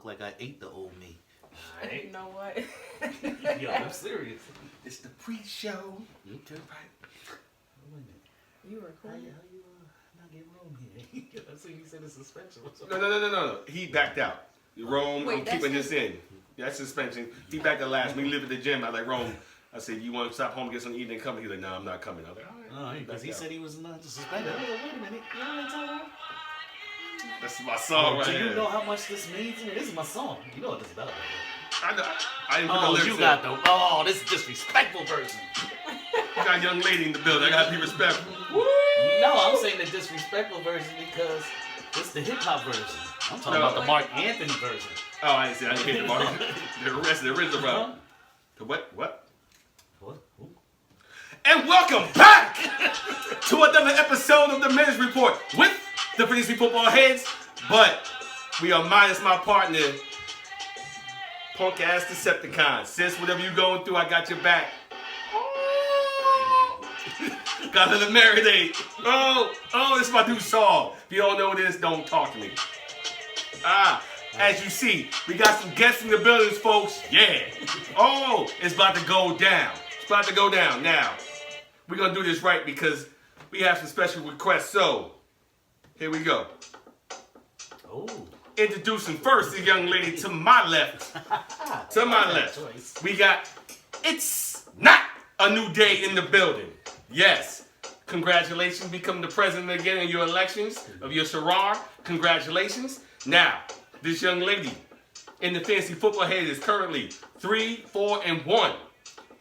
like I ate the old me. You know what? Yo, I'm serious. It's the pre-show. Okay. Right. Wait a minute. You How recording? you not get room here? I see you said it's suspension. No. He backed out. Rome, Wait, I'm that's keeping this in. That's suspension. He backed out last. We live at the gym. I like Rome. I said, you want to stop home and get something to eat and come? He's like, no, I'm not coming. I was like, all right. Because he said he was not suspended. I was like, wait a minute. You know what I'm talking about? That's my song right Do here. you know how much this means to me? This is my song. You know what this is about. I know. I didn't put the lyrics You in. got the... Oh, this is disrespectful person. You got a young lady in the building. I got to be respectful. No, I'm saying the disrespectful version because it's the hip-hop version. I'm talking about the Mark Anthony version. Oh, I didn't see. I didn't hear the mark. The rest of the original round. What? What? Who? And welcome back to another episode of the Menace Report with the Fantasy Football Heads. But we are minus my partner, punk ass Decepticon. Sis, whatever you going through, I got your back. Oh. Got to marinate. Oh, it's my new song. If you don't know this, don't talk to me. As you see, we got some guests in the buildings, folks. Yeah. Oh, it's about to go down. It's about to go down. Now, we're going to do this right because we have some special requests. So, here we go. Oh. Introducing first the young lady to my left. To my left. We got It's Not a New Day in the building. Yes. Congratulations. Become the president again in your elections of your Sarar. Congratulations. Now, this young lady in the Fantasy Football Head is currently 3-4-1.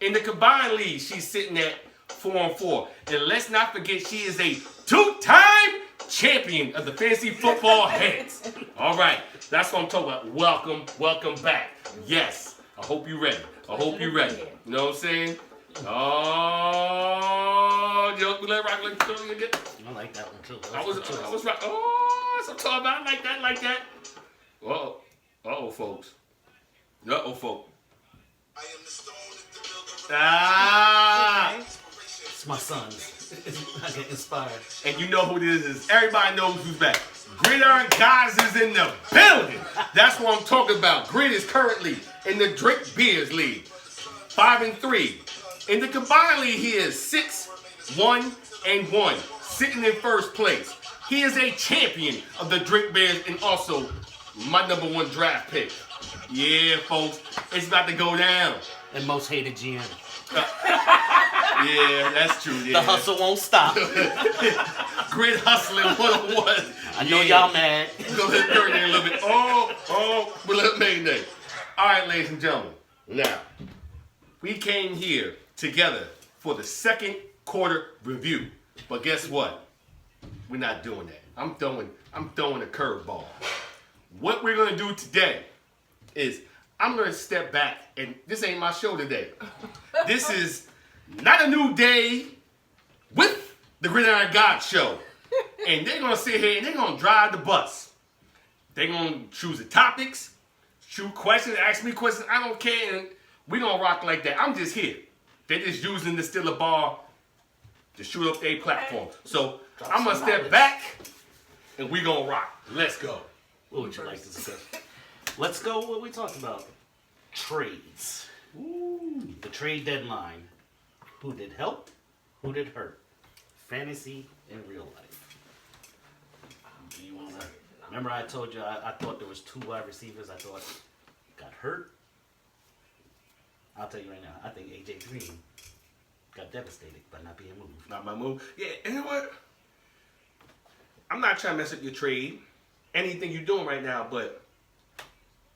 In the combined league, she's sitting at 4-4. And let's not forget, she is a two-time champion of the Fantasy Football Heads. All right, that's what I'm talking about. Welcome back. Yes, I hope you're ready. You know what I'm saying? Oh, yo, we let rock like I like that one too. I was right. Oh, so I'm talking about like that. Uh-oh, folks. Ah! It's my sons. I get inspired. And you know who this is. Everybody knows who's back. Gridiron Guys is in the building. That's what I'm talking about. Grid is currently in the Drink Beers League. 5-3. In the combined league, he is 6-1-1. Sitting in first place. He is a champion of the Drink Beers and also my #1 draft pick. Yeah, folks. It's about to go down. And most hated GM. Yeah, that's true. Yeah. The hustle won't stop. Grid hustling 101. I know y'all mad. Go ahead and dirty a little bit. Oh, we let Mayday. All right, ladies and gentlemen. Now, we came here together for the second quarter review. But guess what? We're not doing that. I'm throwing a curveball. What we're gonna do today is I'm gonna step back, and this ain't my show today. This is Not a New Day with the Gridiron God Show. And they're gonna sit here and they're gonna drive the bus. They're gonna choose the topics, shoot questions, ask me questions. I don't care, and we're gonna rock like that. I'm just here. They're just using the Steeler bar to shoot up their platform. So I'm gonna step back and we're gonna rock. Let's go. What would you like to discuss? Let's go what we talked about. Trades. Ooh. The trade deadline. Who did help? Who did hurt? Fantasy and real life. Do you want to... Remember I told you I thought there was 2 wide receivers I thought got hurt? I'll tell you right now. I think A.J. Green got devastated by not being moved. Not my move. Yeah, and you know what? I'm not trying to mess up your trade, anything you're doing right now, but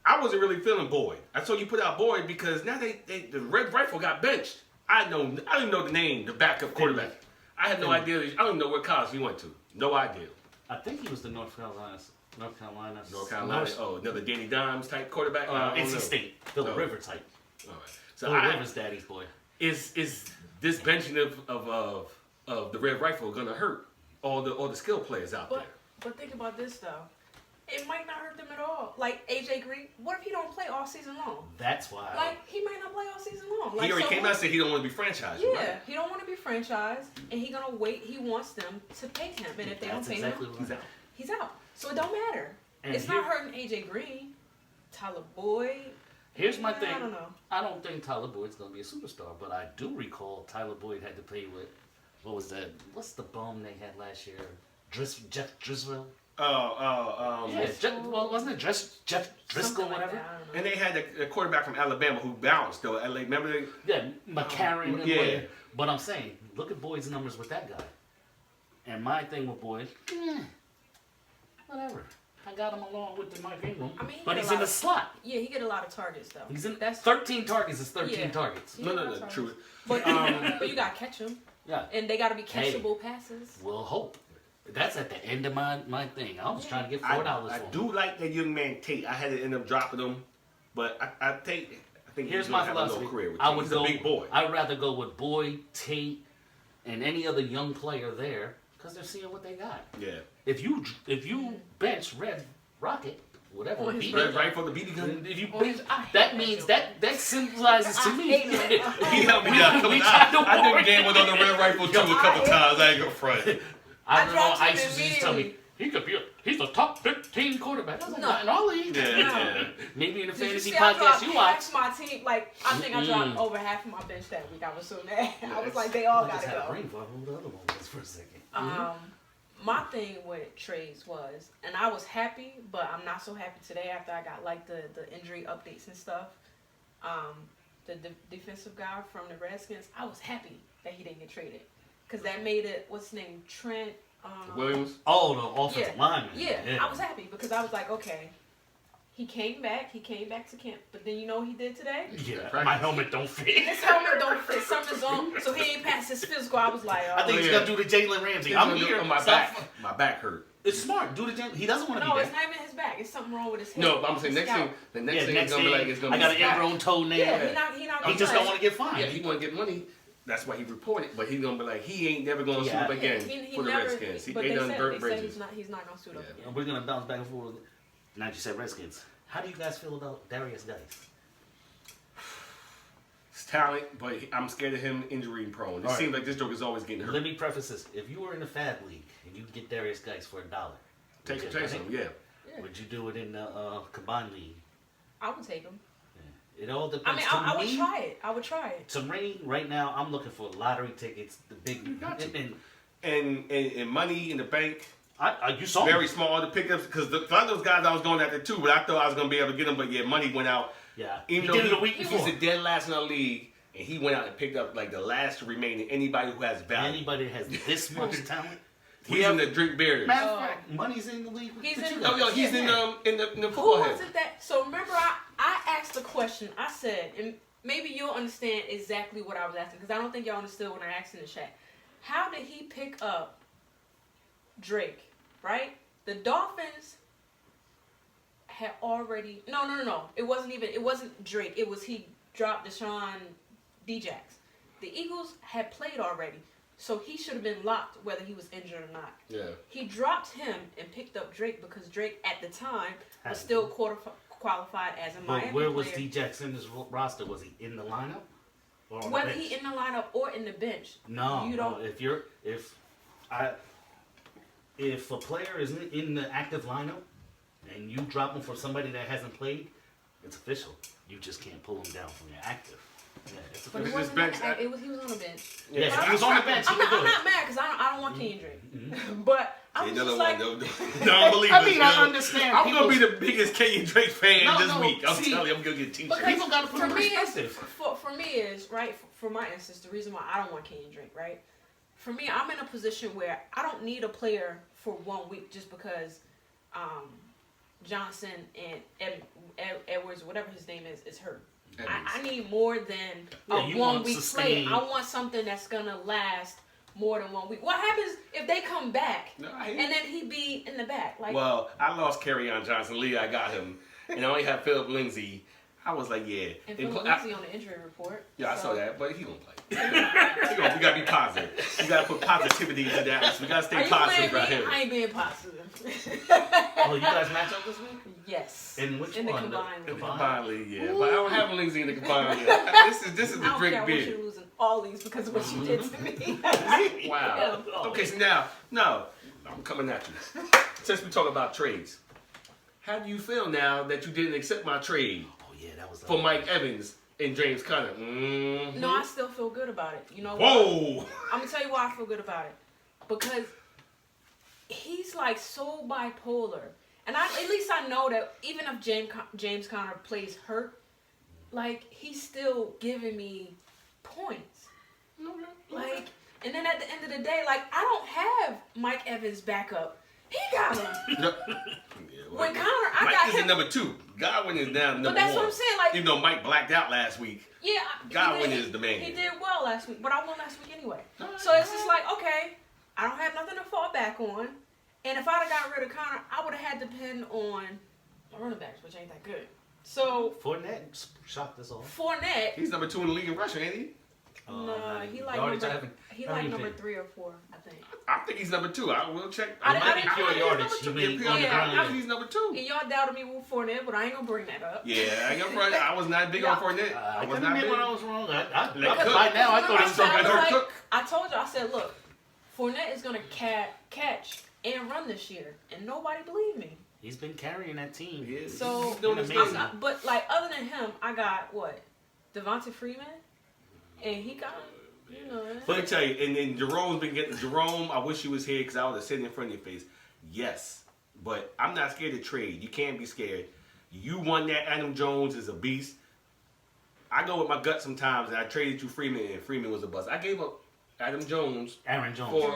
I wasn't really feeling Boyd. I told you put out Boyd because now the Red Rifle got benched. I didn't know the name, the backup quarterback. I had no idea. I don't know what college he went to. No idea. I think he was the North Carolina. Oh, another Danny Dimes type quarterback. NC State, Phillip Rivers type. All right. So Phillip Rivers, daddy's boy. Is this benching of the Red Rifle gonna hurt all the skill players out there? But think about this though. It might not hurt them at all. Like AJ Green, what if he don't play all season long? That's why. Like he might not play all season long. Like, He already came out and said he don't want to be franchised. Yeah, right? he don't want to be franchised, and he gonna wait. He wants them to pay him, and if they don't pay him, He's out. he's out. So it don't matter. And it's not hurting AJ Green. Tyler Boyd. Here's my thing. I don't know. I don't think Tyler Boyd's gonna be a superstar, but I do recall Tyler Boyd had to play with what was that? What's the bum they had last year? Jeff Driscoll. Well, wasn't it Jeff Driscoll, Something like whatever? that, I don't know. And they had a quarterback from Alabama who bounced though. Like, remember? Yeah, McCarron. Yeah. Whatever. But I'm saying, look at Boyd's numbers with that guy. And my thing with Boyd, whatever. I got him along with the Mike Ingram, I mean, he but get a he's lot in the of- slot. Yeah, he get a lot of targets though. He's in That's 13 targets is 13 Yeah. targets. he No, get a no, lot of no, targets. true. But you gotta catch them, Yeah, and they gotta be Hey. catchable passes. we'll hope. That's at the end of my thing. I was trying to get $4 I for him. do like that young man Tate. I had to end up dropping him, but I think Here's he's my gonna have a philosophy. little career with I Tate. would He's go. a big boy. I'd rather go with Boyd, Tate, and any other young player there because they're seeing what they got. Yeah. If you bench Red Rocket, whatever, Oh, his beat Red it, Right for the BB gun. if you Oh, bench, I hate that that means joke. that symbolizes to I me. hate him. He helped me out. We tried to I warn did game with on the red rifle too a couple times. I ain't gonna front. I I don't know. dropped him ISIS used to tell me immediately. he's a top 15 quarterback. I was like, No. not in our league. Yeah. Maybe in the Did you fantasy see I podcast dropped you watch. half my team? Like I think I dropped over half of my bench that week. I was so mad. I was like, they all I gotta just had a go. brain fart who the other one was for a second. My thing with trades was, and I was happy, but I'm not so happy today after I got like the injury updates and stuff. The defensive guy from the Redskins, I was happy that he didn't get traded because that made it. What's his name? Trent. Williams. Oh, the offensive Yeah. lineman. Yeah, I was happy because I was like, okay, he came back to camp, but then you know what he did today? Yeah, my helmet don't fit. His helmet don't fit, something's on, so he ain't passed his physical. I was like, I think oh. he's gonna do the Jalen Ramsey. I'm here. on my Stop. back. My back hurt. It's smart. Do the Jalen. He doesn't want to No, be it's there. not even his back. It's something wrong with his head. No, but I'm saying His next scalp. thing. The next Yeah, thing next is gonna be thing, like it's gonna I be got an scalp. ingrown toenail. Yeah, Yeah. he not He gonna just play. don't want to get fined. Yeah, he want to get money. That's why he reported. But he's gonna be like, he ain't never gonna Yeah. suit up again He for the never, Redskins. but They they done said, burnt they said bridges. he's not gonna suit up Yeah. again. We're gonna bounce back and forth. Now that you said Redskins, how do you guys feel about Darius Geis? It's talent, but I'm scared of him injury prone. It All right. seems like this joke is always getting hurt. Let me preface this: if you were in a Fab League and you get Darius Geis for $1, Take would you some, yeah. Yeah. Would you do it in the combined league? I would take him. It all I depends. mean, to I would me, try it. I would try it. To me, right now, I'm looking for lottery tickets. The big got to. and And money in the bank, you saw very me. small to pick up. Because a lot of those guys I was going after too, but I thought I was gonna be able to get them. But yeah, money went out. Yeah, Even he though did it a week he before. was the dead last in our league, and he went out and picked up like the last remaining anybody who has value. Anybody that has this much talent. He's in the drink beers. Matter of fact, money's in the league. He's with in- you Oh, yo, guys. he's Yeah. in the Who football was head. it that? So remember, I asked a question. I said, and maybe you'll understand exactly what I was asking because I don't think y'all understood when I asked in the chat. How did he pick up Drake? Right? The Dolphins had already no. It wasn't Drake. It was he dropped Deshaun Djax. The Eagles had played already, so he should have been locked whether he was injured or not. Yeah. He dropped him and picked up Drake because Drake at the time was Had still qualified as a Miami But where was player. D-Jax in this roster? Was he in the lineup? Or on the Whether bench? he in the lineup or in the bench. No, you don't. no. If a player is in the active lineup and you drop him for somebody that hasn't played, it's official. You just can't pull him down from your active. Yeah, it's But official. he This wasn't bench- on the, he was on the bench. Yeah, if he was on the bench, he I'm could not, do I'm it. not mad because I don't want Kenyon Drake. But I was Another just one, like, no, I believe I this, mean, I yo. understand. I'm gonna be people's- the biggest Kenyon Drake fan No, this no, week. I'm see, telling you, I'm gonna get t-shirts. People gotta put for it in me, is, perspective. for me is right for my instance. The reason why I don't want Kenyon Drake, right? For me, I'm in a position where I don't need a player for 1 week just because Johnson and Edwards, whatever his name is hurt. I need more than Yeah, a you 1 want week sustain. play. I want something that's gonna last more than 1 week. What happens if they come back No, I hear and then he be in the back? Like, Well, I lost Kerryon Johnson. Lee, I got him. And I only have Philip Lindsay. I was like, yeah. and And Philip I- Lindsay on the injury report. Yeah, I so- saw that, but he gonna play. You gotta be positive. You gotta put positivity into that. We gotta Are stay you positive playing right me? here. I ain't being positive. Oh, you guys match up this week? Yes. In which in the one? combined The league. combined league, yeah. But I don't have Lindsay in the combined league. This is I the don't drink care. I want you beer. to losing all these because of what you did to me. Wow. Oh, Okay, so now, no, I'm coming at you. Since we talk about trades, how do you feel now that you didn't accept my trade Oh yeah, that was for Mike Evans and James Conner? No, I still feel good about it. You know what? Whoa! I'm gonna tell you why I feel good about it. Because he's like so bipolar. And at least I know that even if James Conner plays hurt, like he's still giving me points. Like, and then at the end of the day, like I don't have Mike Evans backup. He got him. When Conner, I Mike got is him. in number 2. Godwin is down number 1. But that's what I'm saying. Like, even though Mike blacked out last week. yeah, Godwin is the man. He did well last week, but I won last week anyway. So it's just like, okay, I don't have nothing to fall back on. And if I'd have got rid of Conner, I would have had to depend on my running backs, which ain't that good. So Fournette shocked us all. Fournette, He's number 2 in the league in rushing, ain't he? no, he like Yardage, number 3 or 4, I think. I think he's number 2. I will check. I might didn't- be pure I didn't yardage. know what You you mean mean. on the Yeah, ground? I think he's number 2. And y'all doubted me with Fournette, but I ain't gonna bring that up. Yeah, I got front. I was not big on Fournette. I I was couldn't not admit big. when I was wrong. Like By Cook. now, I thought he was still going got to her hurt. Cook. I told you, I said, look, Fournette is gonna catch and run this year, and nobody believed me. He's been carrying that team. Yeah, So, he's doing his amazing. thing. but like other than him, I got what? Devonta Freeman, and he got, you know. But I tell you, and then Jerome's been getting Jerome. I wish he was here because I would have said it in front of your face. Yes, but I'm not scared to trade. You can't be scared. You won that. Adam Jones is a beast. I go with my gut sometimes, and I traded you Freeman, and Freeman was a bust. I gave up Adam Jones Aaron Jones. for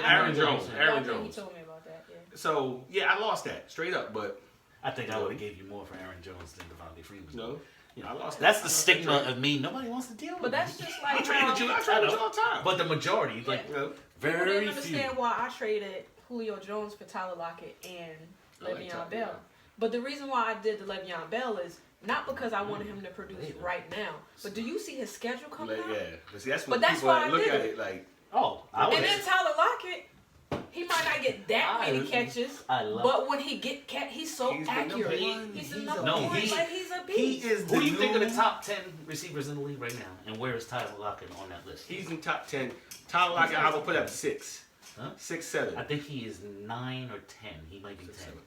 Aaron Jones. I Aaron think Jones. he told me about that. Yeah. So yeah, I lost that straight up. But I think I would have gave you more for Aaron Jones than Devontae Freeman. no, I lost. That's that. the I lost stigma that trade. of me. Nobody wants to deal with But me. that's just I like traded you. I how traded you all the time. But the majority, like, You know, people very didn't few. understand why I traded Julio Jones for Tyler Lockett and I like Le'Veon Tyler, Bell. yeah. But the reason why I did the Le'Veon Bell is not because I wanted him to produce right now, but do you see his schedule coming like, out? yeah. But see, that's But when that's people why I look did at it. it like. Oh, I would And then Tyler Lockett, he might not get that I- many catches, I love but when he get he's so He's the accurate. number one. He's the He's number no, one. he's- Like he's a beast. He is the Who do you think are the new- top 10 receivers in the league right now? And where is Tyler Lockett on that list? He's in top 10. Tyler Lockett, I will put up 6. Huh? 6, 7. I think he is 9 or 10. He might be 10. 7.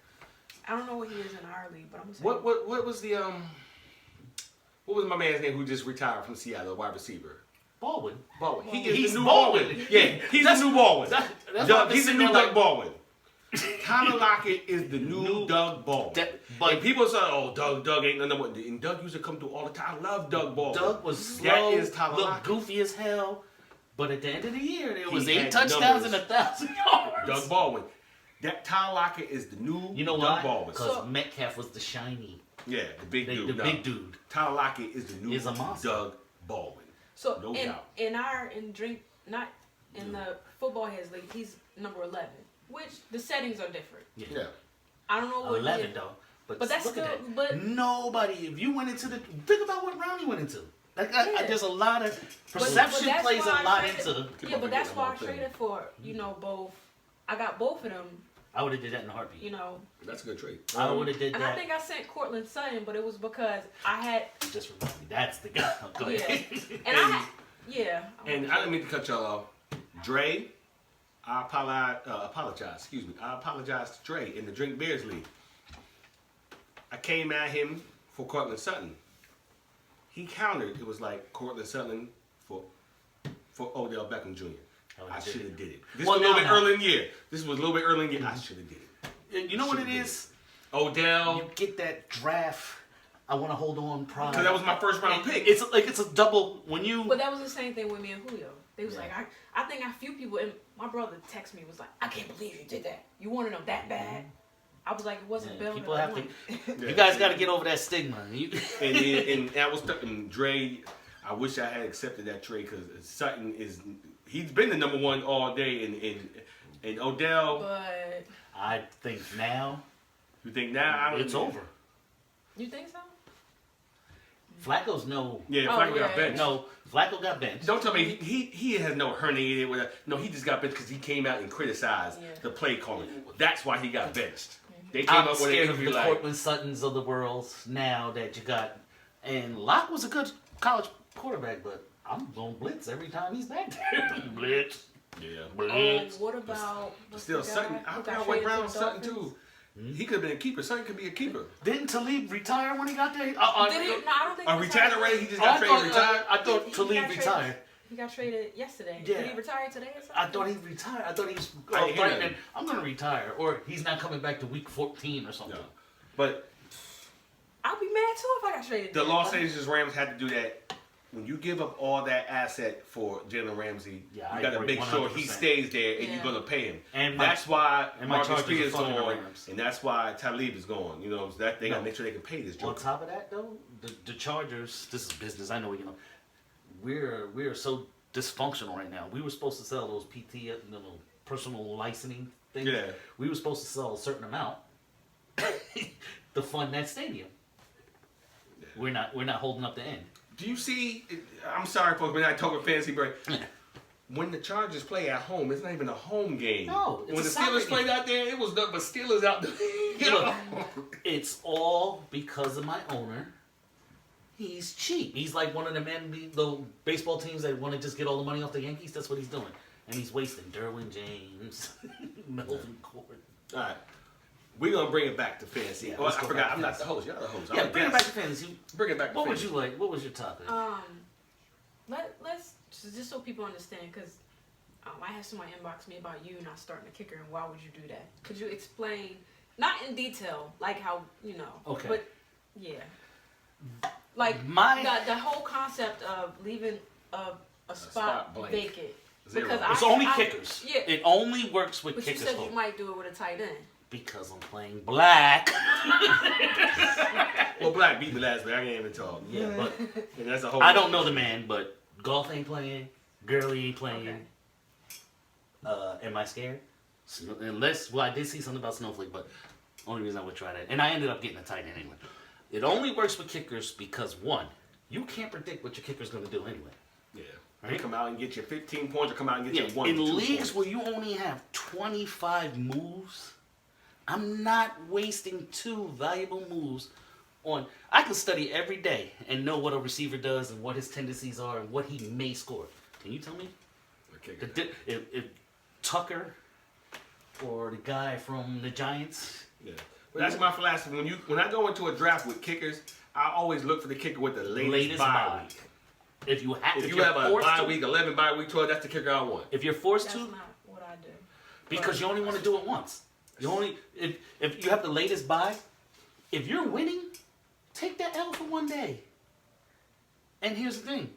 I don't know what he is in our league, but I'm gonna say What was the what was my man's name who just retired from Seattle, wide receiver? Baldwin. Baldwin. He He's is the new Baldwin. Baldwin. Yeah, he's the That's- new Baldwin. that's why I've Doug, been he's the sitting new there Doug like- Baldwin. Tyler Lockett is the new Doug Baldwin. But And people say, "Oh, Doug ain't no number." And Doug used to come through all the time. I love Doug Baldwin. Doug was That slow, is Tyler looked Lockett. goofy as hell. But at the end of the year, there was He 8 had touchdowns numbers. and 1,000 yards. Doug Baldwin. That Tyler Lockett is the new You know Doug why? Baldwin. Because So- Metcalf was the shiny, Yeah, the big the dude. No. big dude. Tyler Lockett is the new Is a monster. Doug Baldwin. so. No in doubt. not in the football heads league, he's number 11, which the settings are different. Yeah. I don't know what 11 he, though. But But that's look at still- that. but- Nobody. If you went into the think about what round you went into. Like Yeah. there's a lot of But perception that's plays a why I lot traded- into. Yeah, but that's why I Keep on forgetting traded for both. I got both of them. I would have did that in a heartbeat. That's a good trade. I would have did And that. I think I sent Cortland Sutton, but it was because I had Just remind me. That's the guy. Go ahead. and I had And I didn't mean to cut y'all off. Dre, I apologize. Excuse me. I apologize to Dre in the Drink Beers League. I came at him for Cortland Sutton. He countered. It was like Cortland Sutton for Odell Beckham Jr. I should have did it. This Well, was a little now- bit early in the year. This was a little bit early in the year. I should have did it. You know what it Should've did is? Odell. You get that draft. I want to hold on pride. Because that was my first round pick. It's like it's a double when you. But that was the same thing with me and Julio. They was like, I think a few people, and my brother texted me, was like, I can't believe you did that. You wanted them that bad? I was like, it wasn't Bill. people have to. Yeah. You guys got to get over that stigma. You, and that was and Dre. I wish I had accepted that trade because Sutton he's been the number one all day, and Odell. But I think now You think now? I don't it's know. over. you think so? Flacco's no. Yeah, Oh, Flacco yeah, got benched. No, Flacco got benched. Don't tell me he has no herniated. Whatever. No, he just got benched because he came out and criticized Yeah. the play calling. That's why he got benched. They came I'm up with an scared of interview the like, Cortland Suttons of the world now that you got. And Locke was a good college quarterback, but I'm going blitz every time he's back there. Blitz. yeah. Blitz. What about what's Still the guy Sutton. I who got forgot what traded to round the Sutton Dolphins? too. He could have been a keeper. Son could be a keeper. Didn't Talib retire when he got there? Did he? No, I don't think. Retired already? He just Oh, got traded and retired? I thought He Talib got retired. He got traded yesterday. Yeah. Did he retire today or something? I thought he retired. I thought he was I didn't hear that. threatening, I'm going to retire. Or he's not coming back to week 14 or something. No. But I'll be mad too if I got traded. the today. Los Angeles Rams had to do that. When you give up all that asset for Jalen Ramsey, Yeah, I you got to agree, make sure he 100%. stays there and Yeah. you're going to pay him. And that's why and my Marcus Chargers Spears are is fucking the going, Rams. and that's why Talib is going. You know, that they got to No. make sure they can pay this On joke. top of that, though, the Chargers, this is business. I know, we're so dysfunctional right now. We were supposed to sell those PT, personal licensing things. Yeah. We were supposed to sell a certain amount to fund that stadium. We're not holding up the end. Do you see? I'm sorry, folks, but I talk with fantasy break. When the Chargers play at home, it's not even a home game. No, it's when a the soccer Steelers played game. out there, it was nothing but Steelers out there. Look, it's all because of my owner. He's cheap. He's like one of the baseball teams that want to just get all the money off the Yankees. That's what he's doing. And he's wasting Derwin James, Melvin Gordon. All right. We're going to bring it back to fantasy. Yeah, Oh, I let's go forgot. back I'm to not the host. You're the host. Yeah, I'm a bring it back guest. to fantasy. Bring it back to What would fantasy. you like? What was your topic? Let's just so people understand, because I had somebody inbox me about you not starting a kicker, and why would you do that? Could you explain, not in detail, like how Okay. but yeah, like the whole concept of leaving a spot spot blank. vacant. Zero. Because It's only kickers. Yeah, It only works with but you kickers. said though. you might do it with a tight end. Because I'm playing black. Well, Black beat me last week. I can't even talk. Yeah, but And that's a whole. I don't know the man, but Golf ain't playing. Gurley ain't playing. Okay. Am I scared? I did see something about Snowflake, but only reason I would try that. And I ended up getting a tight end anyway. It only works with kickers because, one, you can't predict what your kicker's going to do anyway. Yeah. Right? They come out and get you 15 points or come out and get Yeah, you 1 in 2 leagues points. where you only have 25 moves, I'm not wasting 2 valuable moves on. I can study every day and know what a receiver does and what his tendencies are and what he may score. Can you tell me? Okay, If Tucker or the guy from the Giants, yeah. But that's my philosophy. When I go into a draft with kickers, I always look for the kicker with the latest bye week. If you have a forced bye to, week, 11 bye week, 12, that's the kicker I want. if you're forced That's to, not what I do. because you only want to do it once. You only if you have the latest buy, if you're winning, take that L for one day. And here's the thing.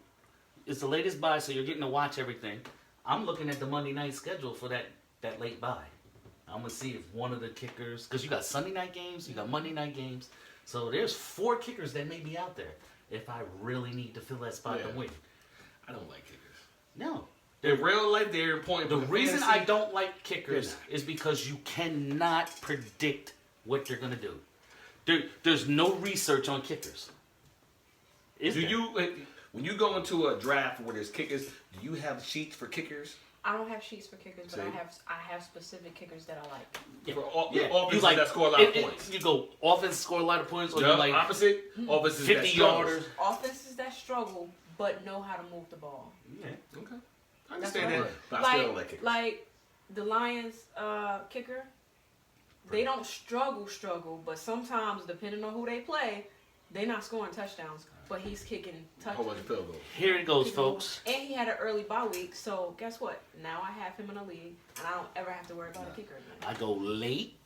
It's the latest buy, so you're getting to watch everything. I'm looking at the Monday night schedule for that late buy. I'm going to see if one of the kickers, because you got Sunday night games, you got Monday night games. So there's 4 kickers that may be out there if I really need to fill that spot to win. I don't like kickers. No. In real life, they're important. The for reason fantasy. I don't like kickers Yeah. is because you cannot predict what they're going to do. There's no research on kickers. Is there? When you go into a draft where there's kickers, do you have sheets for kickers? I don't have sheets for kickers, but See? I have specific kickers that I like. Yeah. For all, Yeah. offenses You like that score a lot of points. You go offense score a lot of points, or Yeah, you like opposite. Offenses 50 that struggles. yarders. Offenses that struggle but know how to move the ball. Yeah. Okay. I understand That's that, right. but I still don't like kickers. Like the Lions kicker, they don't struggle, but sometimes depending on who they play, they're not scoring touchdowns, but he's kicking A whole bunch touchdowns. of field goals. Here it goes, folks. And he had an early bye week, so guess what? Now I have him in the league, and I don't ever have to worry about a kicker again. I go late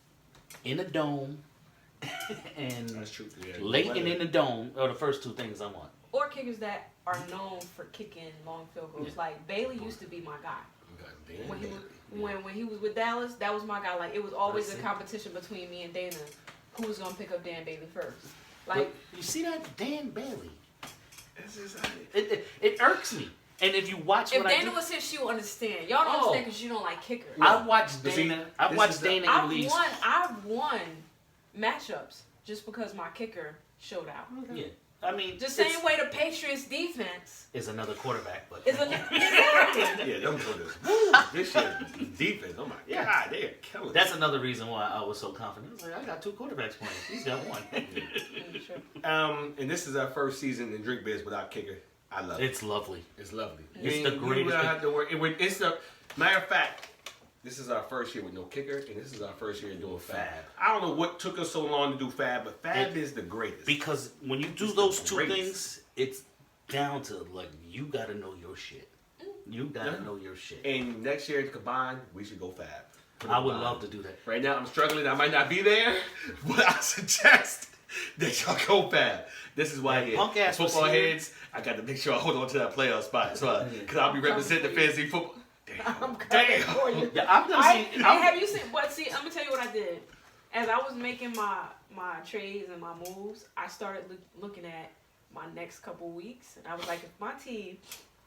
in a dome, and That's true. Yeah. late and in the dome are the first 2 things I want. Or kickers that are known for kicking long field goals. Yeah. Like Bailey used to be my guy. Okay, damn. When he was when he was with Dallas, that was my guy. Like it was always a That's it. competition between me and Dana, who was gonna pick up Dan Bailey first. Like But you see that Dan Bailey? This is- It irks me. And if you watch if what I Dana do, was here, she would understand. Y'all don't Oh. understand because you don't like kickers. I watched But see, Dana. I this watched is the- Dana in I've leagues. won matchups just because my kicker showed out. Yeah, I mean, The same way the Patriots defense is another quarterback, but is exactly. Yeah, them put this shit defense. Oh my Yeah. God, they are killing. that's another reason why I was so confident. I was like, I got 2 quarterbacks playing. He's got 1. Sure. And this is our first season in Drink Biz without kicker. I love it. It's lovely. It's lovely. It's the greatest You don't thing. have to worry. It's the matter of fact. This is our first year with no kicker, and this is our first year doing Fab. Fab. I don't know what took us so long to do Fab, but Fab is the greatest. Because when you do It's those the two greatest. things, it's down to like you gotta know your shit. You gotta know your shit. And next year combined, we should go Fab. I would love to do that. Right now, I'm struggling. I might not be there, but I suggest that y'all go Fab. This is why Yeah, punk ass was football here. heads. I got to make sure I hold on to that playoff spot, so because I'll be representing the fantasy football. I'm Damn. coming for you. Yeah, I'm gonna I, see. have you seen? But see, I'm gonna tell you what I did. As I was making my trades and my moves, I started looking at my next couple weeks, and I was like, if my team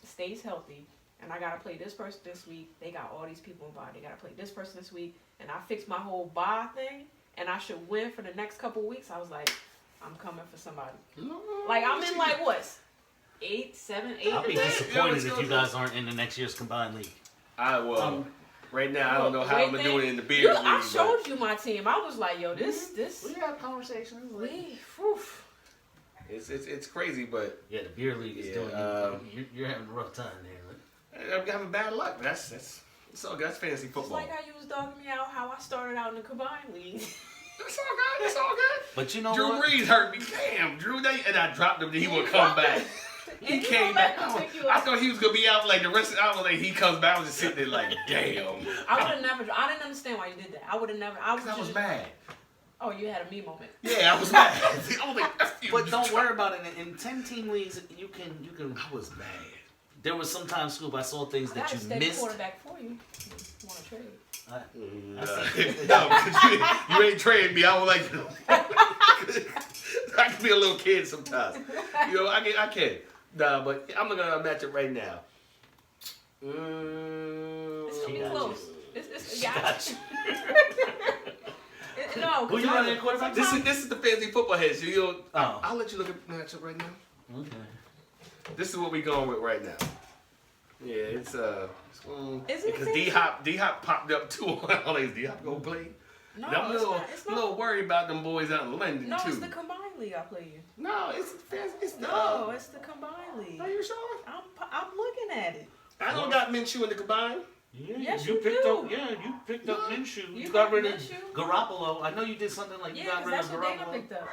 stays healthy, and I gotta play this person this week, they got all these people involved. They gotta play this person this week, and I fixed my whole bye thing, and I should win for the next couple weeks. I was like, I'm coming for somebody. Like I'm in like what? 8, 7, 8. I'll be disappointed if you guys aren't in the next year's combined league. I will. Right now, I don't know how Great I'm gonna thing. do it in the beer league. I showed you my team. I was like, yo, this. We had conversations. It's crazy, but Yeah, the beer league is doing you're having a rough time there. I'm having bad luck. But that's it's all good. That's fantasy It's football. like how you was dogging me out how I started out in the combined league. It's all good. It's all good. But you know Drew what? Brees hurt me. Damn, Drew, and I dropped him. Then he would come back. He And you came don't let back. me pick you I up. thought he was gonna be out like the rest of the hour. Like he comes back, I was just sitting there like, damn. I would have never. I didn't understand why you did that. I would have never. I was, I was just, mad. Oh, you had a me moment. Yeah, I was mad. I was like, F you. But don't worry about it. In 10-team leagues, you can. I was mad. There was sometimes, Scoop, I saw things I that got a you steady missed. quarterback for you. Want to trade? No, 'cause you ain't trading me. I don't like you. I can be a little kid sometimes. You know, I can. Nah, but I'm not gonna match it right now. It's gonna be got close. It's yeah. Gotcha. No, Who you running at quarterback? This is the fancy football head. So you'll, Oh. I'll let you look at the matchup right now. Okay. This is what we going with right now. Yeah, it's Is it because fancy? D Hop popped up too. I'm like, is D Hop gonna play? No, And I'm a it's little, not. It's not. little worried about them boys out in London No, too. it's the combined league I play you. No, it's fancy. It's the. No, it's the combined league. Are you sure? I'm looking at it. I don't got Minshew in the combine. Yeah, Yes, you you picked do. up. Yeah, you picked up Minshew. You You got got rid of Minshew. Garoppolo. I know you did something like you Yeah, got 'cause rid that's of what Dana Garoppolo. picked up.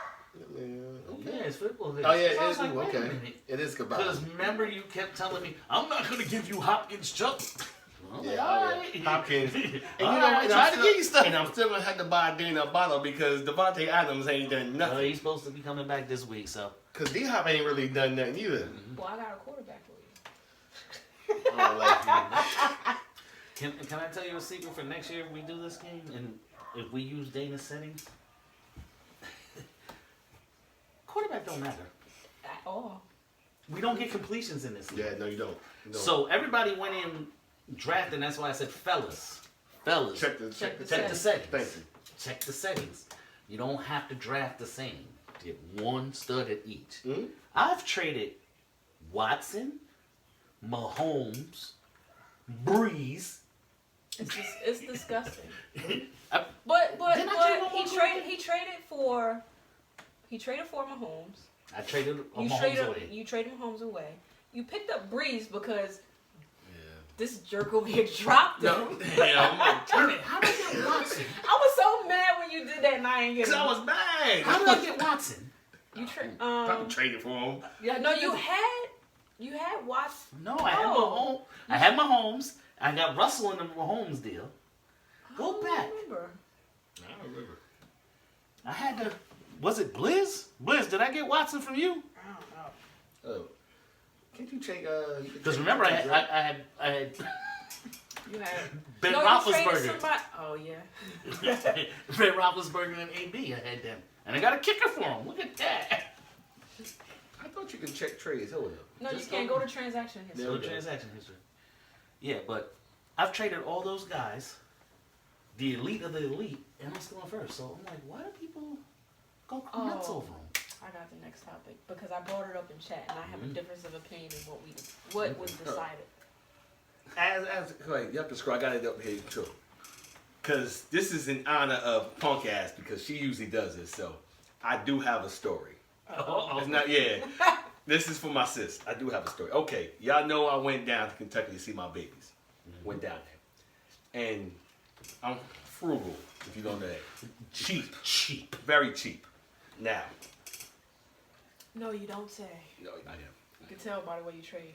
Yeah, it's football. Oh yeah, So it I is. was like, wait a Okay, minute. it is goodbye. Because remember, you kept telling me, I'm not going to give you Hopkins Chuck. Yeah, all right. Hopkins. And you All know, right, and try I'm to still, get you stuff. and I'm still gonna have to buy Dana a bottle because Devontae Adams ain't done Well, nothing. he's supposed to be coming back this week, so. Cause D Hop ain't really done nothing either. Well, I got a quarterback for you. I don't like you. Can I tell you a secret for next year if we do this game? And if we use Dana's settings? Quarterback don't matter. At all. We don't get completions in this league. Yeah, no, you don't. You don't. So everybody went in drafting. That's why I said fellas. check the Check the settings. Thank you. Check the settings. You don't have to draft the same. Get one stud at each. Hmm? I've traded Watson, Mahomes, Breeze. It's disgusting. I- But Didn't I trade he traded for Mahomes. I traded You Mahomes traded away. you traded Mahomes away. You picked up Breeze because Yeah. this jerk over here dropped him. No. Yeah, I'm like, Wait a minute, how did I get Watson? I was so mad when you did that, and I ain't cause getting. I was mad. How did I get Watson? You Probably traded for him. Yeah, no, you had Watson. No, I had Mahomes. I had Mahomes. I got Russell in the Mahomes deal. Go back. I remember. I don't remember. I had to. Was it Blizz? Blizz, did I get Watson from you? I don't know. Oh. Can't you check? Because remember, I had You had Ben no, you traded Roethlisberger. somebody. Oh yeah. Ben Roethlisberger and AB. I had them, and I got a kicker for him. Look at that. I thought you could check trades. Hold up. No, Just you can't go to transaction history. So There we go. transaction history. Yeah, but I've traded all those guys, the elite of the elite, and I'm still in first. So I'm like, why do people go nuts over them? I got the next topic because I brought it up in chat, and I have a difference of opinion in what was decided. As like, you have to scroll. I got it up here too. Cause this is in honor of Punk Ass because she usually does this. So I do have a story. It's not This is for my sis. I do have a story. Okay, y'all know I went down to Kentucky to see my babies. Went down there, and I'm frugal, if you don't know that. Cheap. Cheap. Very cheap. Now. No, you don't say. No, I am. You can tell by the way you trade.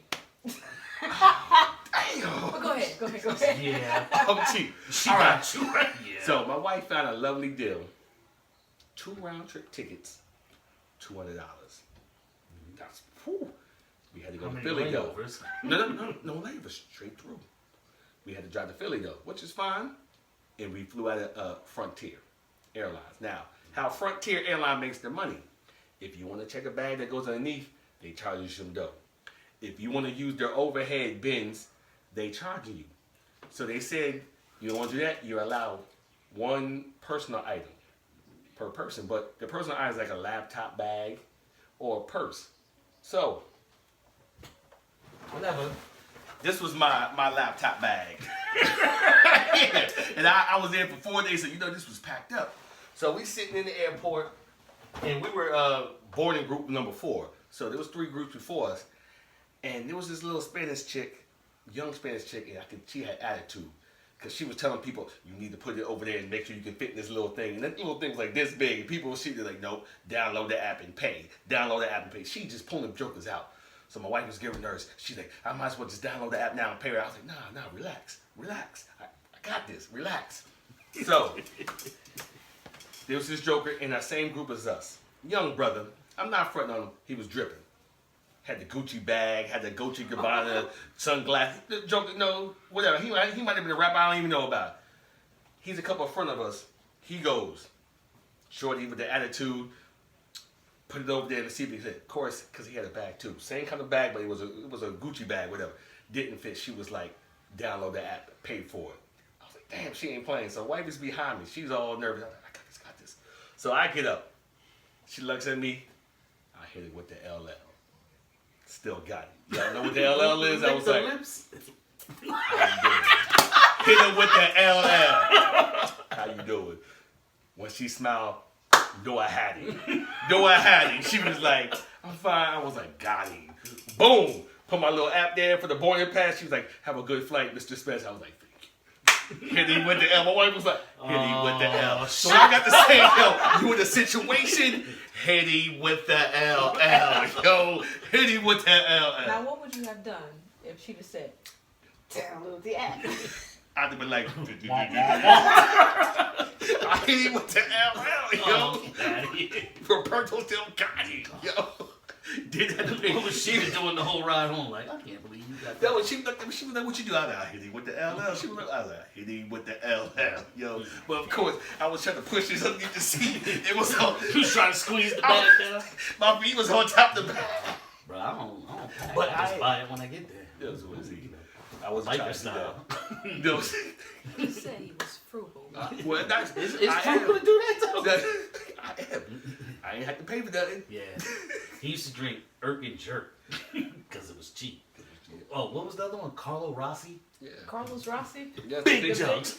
Damn. But go ahead. Yeah. I'm cheap. She All right. got you right. Yeah. So my wife found a lovely deal. 2 round-trip tickets, $200. That's, whew. We had to go How to many Philly, though. layovers? No layovers, straight through. We had to drive to Philly, though, which is fine. And we flew out of Frontier Airlines. Now, how Frontier Airline makes their money. If you want to check a bag that goes underneath, they charge you some dough. If you want to use their overhead bins, they charge you. So they said, you don't want to do that, you're allowed 1 personal item per person. But the personal item is like a laptop bag or a purse. So, whatever. This was my laptop bag. Yeah. And I was there for 4 days, so you know this was packed up. So we sitting in the airport, and we were boarding group number 4. So there was 3 groups before us. And there was this little Spanish chick, young Spanish chick, and she had attitude. Because she was telling people, you need to put it over there and make sure you can fit in this little thing. And that little thing was like this big. And people were like, nope, download the app and pay. Download the app and pay. She just pulling jokers out. So my wife was getting nervous. She's like, I might as well just download the app now and pay her. I was like, nah, relax. I got this, relax. So, there was this joker in that same group as us. Young brother. I'm not fronting on him. He was dripping. Had the Gucci bag, had the Gucci Gabbana sunglasses. The joker, no, whatever. He might have been a rapper I don't even know about. He's a couple in front of us. He goes, shorty with the attitude, put it over there to see if he fit. Of course, because he had a bag too. Same kind of bag, but it was a Gucci bag, whatever. Didn't fit. She was like, download the app, paid for it. I was like, damn, she ain't playing. So wife is behind me. She's all nervous. I was like, I got this. So I get up. She looks at me. I hit it with the LL. Still got it. Y'all know what the LL is? I was like, lips. how you doing? Hit her with the LL. How you doing? When she smiled, know I had it. She was like, I'm fine. I was like, got him. Boom. Put my little app there for the boarding pass. She was like, have a good flight, Mr. Spencer. I was like, thank you. Hit him with the L. My wife was like, hit him with the L. So I got to say, yo, you in a situation, hit him with the LL. Yo, hit him with the LL. Now, what would you have done if she'd have said, download the app? I'd have been like, I hit him with the LL, yo. Roberto still got it, yo. Did that to me. What was she doing the whole ride home? Like, I can't believe you got that. That was, she was like, what you do? I was like, I hit him with the LL. She was like, I was like, I hit him with the LL, yo. But of course, I was trying to push this up. You can see it was on. You was trying to squeeze the bag down? My feet was on top of the bag. Bro, I don't pack. But I just I- buy it when I get there. It was what it is. I was Biker trying to do style. that. No, He said he was frugal. well, that's, It's I frugal am. to do that, though. I am. I ain't had to pay for nothing. Yeah. He used to drink Irk and Jerk because it was cheap. Oh, what was the other one? Carlo Rossi? Yeah. Carlos Rossi? Yes, Big big jugs.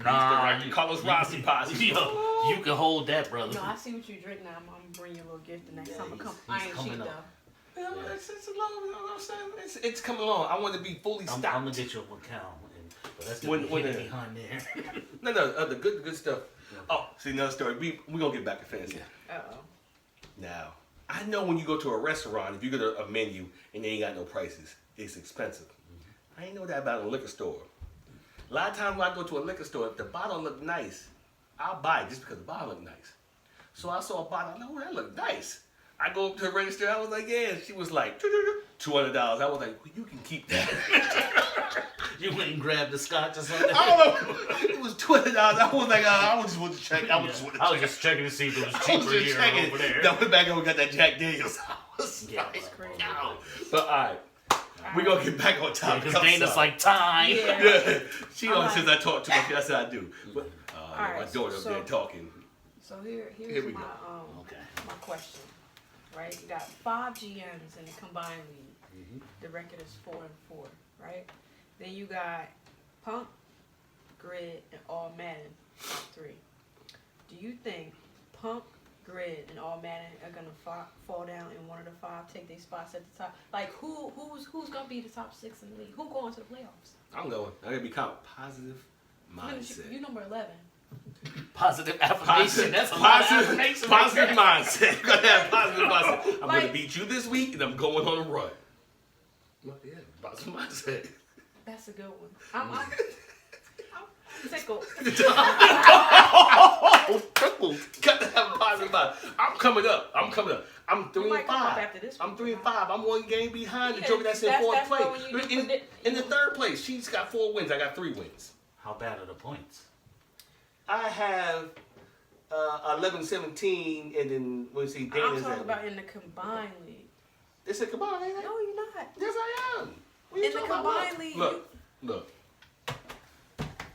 Nah, Carlos Rossi posse. Yo, you can hold that, brother. No, I see what you drink now. I'm gonna bring you a little gift the next time I come. he's I ain't coming cheap up. though. Yeah, it's along, you know what I'm saying? It's coming along. I want to be fully I'm stocked. gonna get you a account, but that's gonna be hidden behind there. No, the good stuff. Oh, see, another story. We gonna get back to fancy. Uh-oh. Now, I know when you go to a restaurant, if you get a menu and they ain't got no prices, it's expensive. I ain't know that about a liquor store. A lot of times when I go to a liquor store, if the bottle look nice, I'll buy it just because the bottle look nice. So I saw a bottle, I know, that look nice. I go up to the register, I was like, yeah. She was like, $200. I was like, well, you can keep that. You went and grabbed the scotch or something? I don't know. It was $20. I was like, I just want to check. I was just checking to see if it was I was cheaper just here or checking. over there. Then I went back and got that Jack Daniels. I was Yeah, like, that's crazy. yo. But all right, we're going to get back on topic. Because I'm Dana's sorry. like, time. Yeah. Yeah. She All always right. says I talk too much. That's what I do. But right, my daughter up so- there talking. So here's Here we my go. Okay. my question. Right? You got 5 GMs in the combined league. The record is 4-4, right? Then you got Pump, Grid, and All Madden, top 3. Do you think Pump, Grid, and All Madden are gonna fall down in one of the 5, take their spots at the top? Like who's gonna be the top 6 in the league? Who going to the playoffs? I'm going. I'm going to be kind of positive. mindset. You number 11. Positive affirmation. That's a lot of affirmation. Positive mindset. You gotta have positive mindset. I'm Like- gonna beat you this week, and I'm going on a run. Well, yeah, positive mindset. That's a good one. I'm tickled. Got to have a positive mindset. I'm coming up. I'm 3 might and come up 5. after this I'm one. 3 and 5. I'm 1 game behind the Yeah, joker that's in that's 4th why when place. you do In the 3rd place, she's got 4 wins. I got 3 wins. How bad are the points? I have 11-17, and then let's see, I'm Dana's talking at. about in the combined league. It's a combined, ain't it? No, you're not. Yes, I am. What you In the talking about? combined league, Look.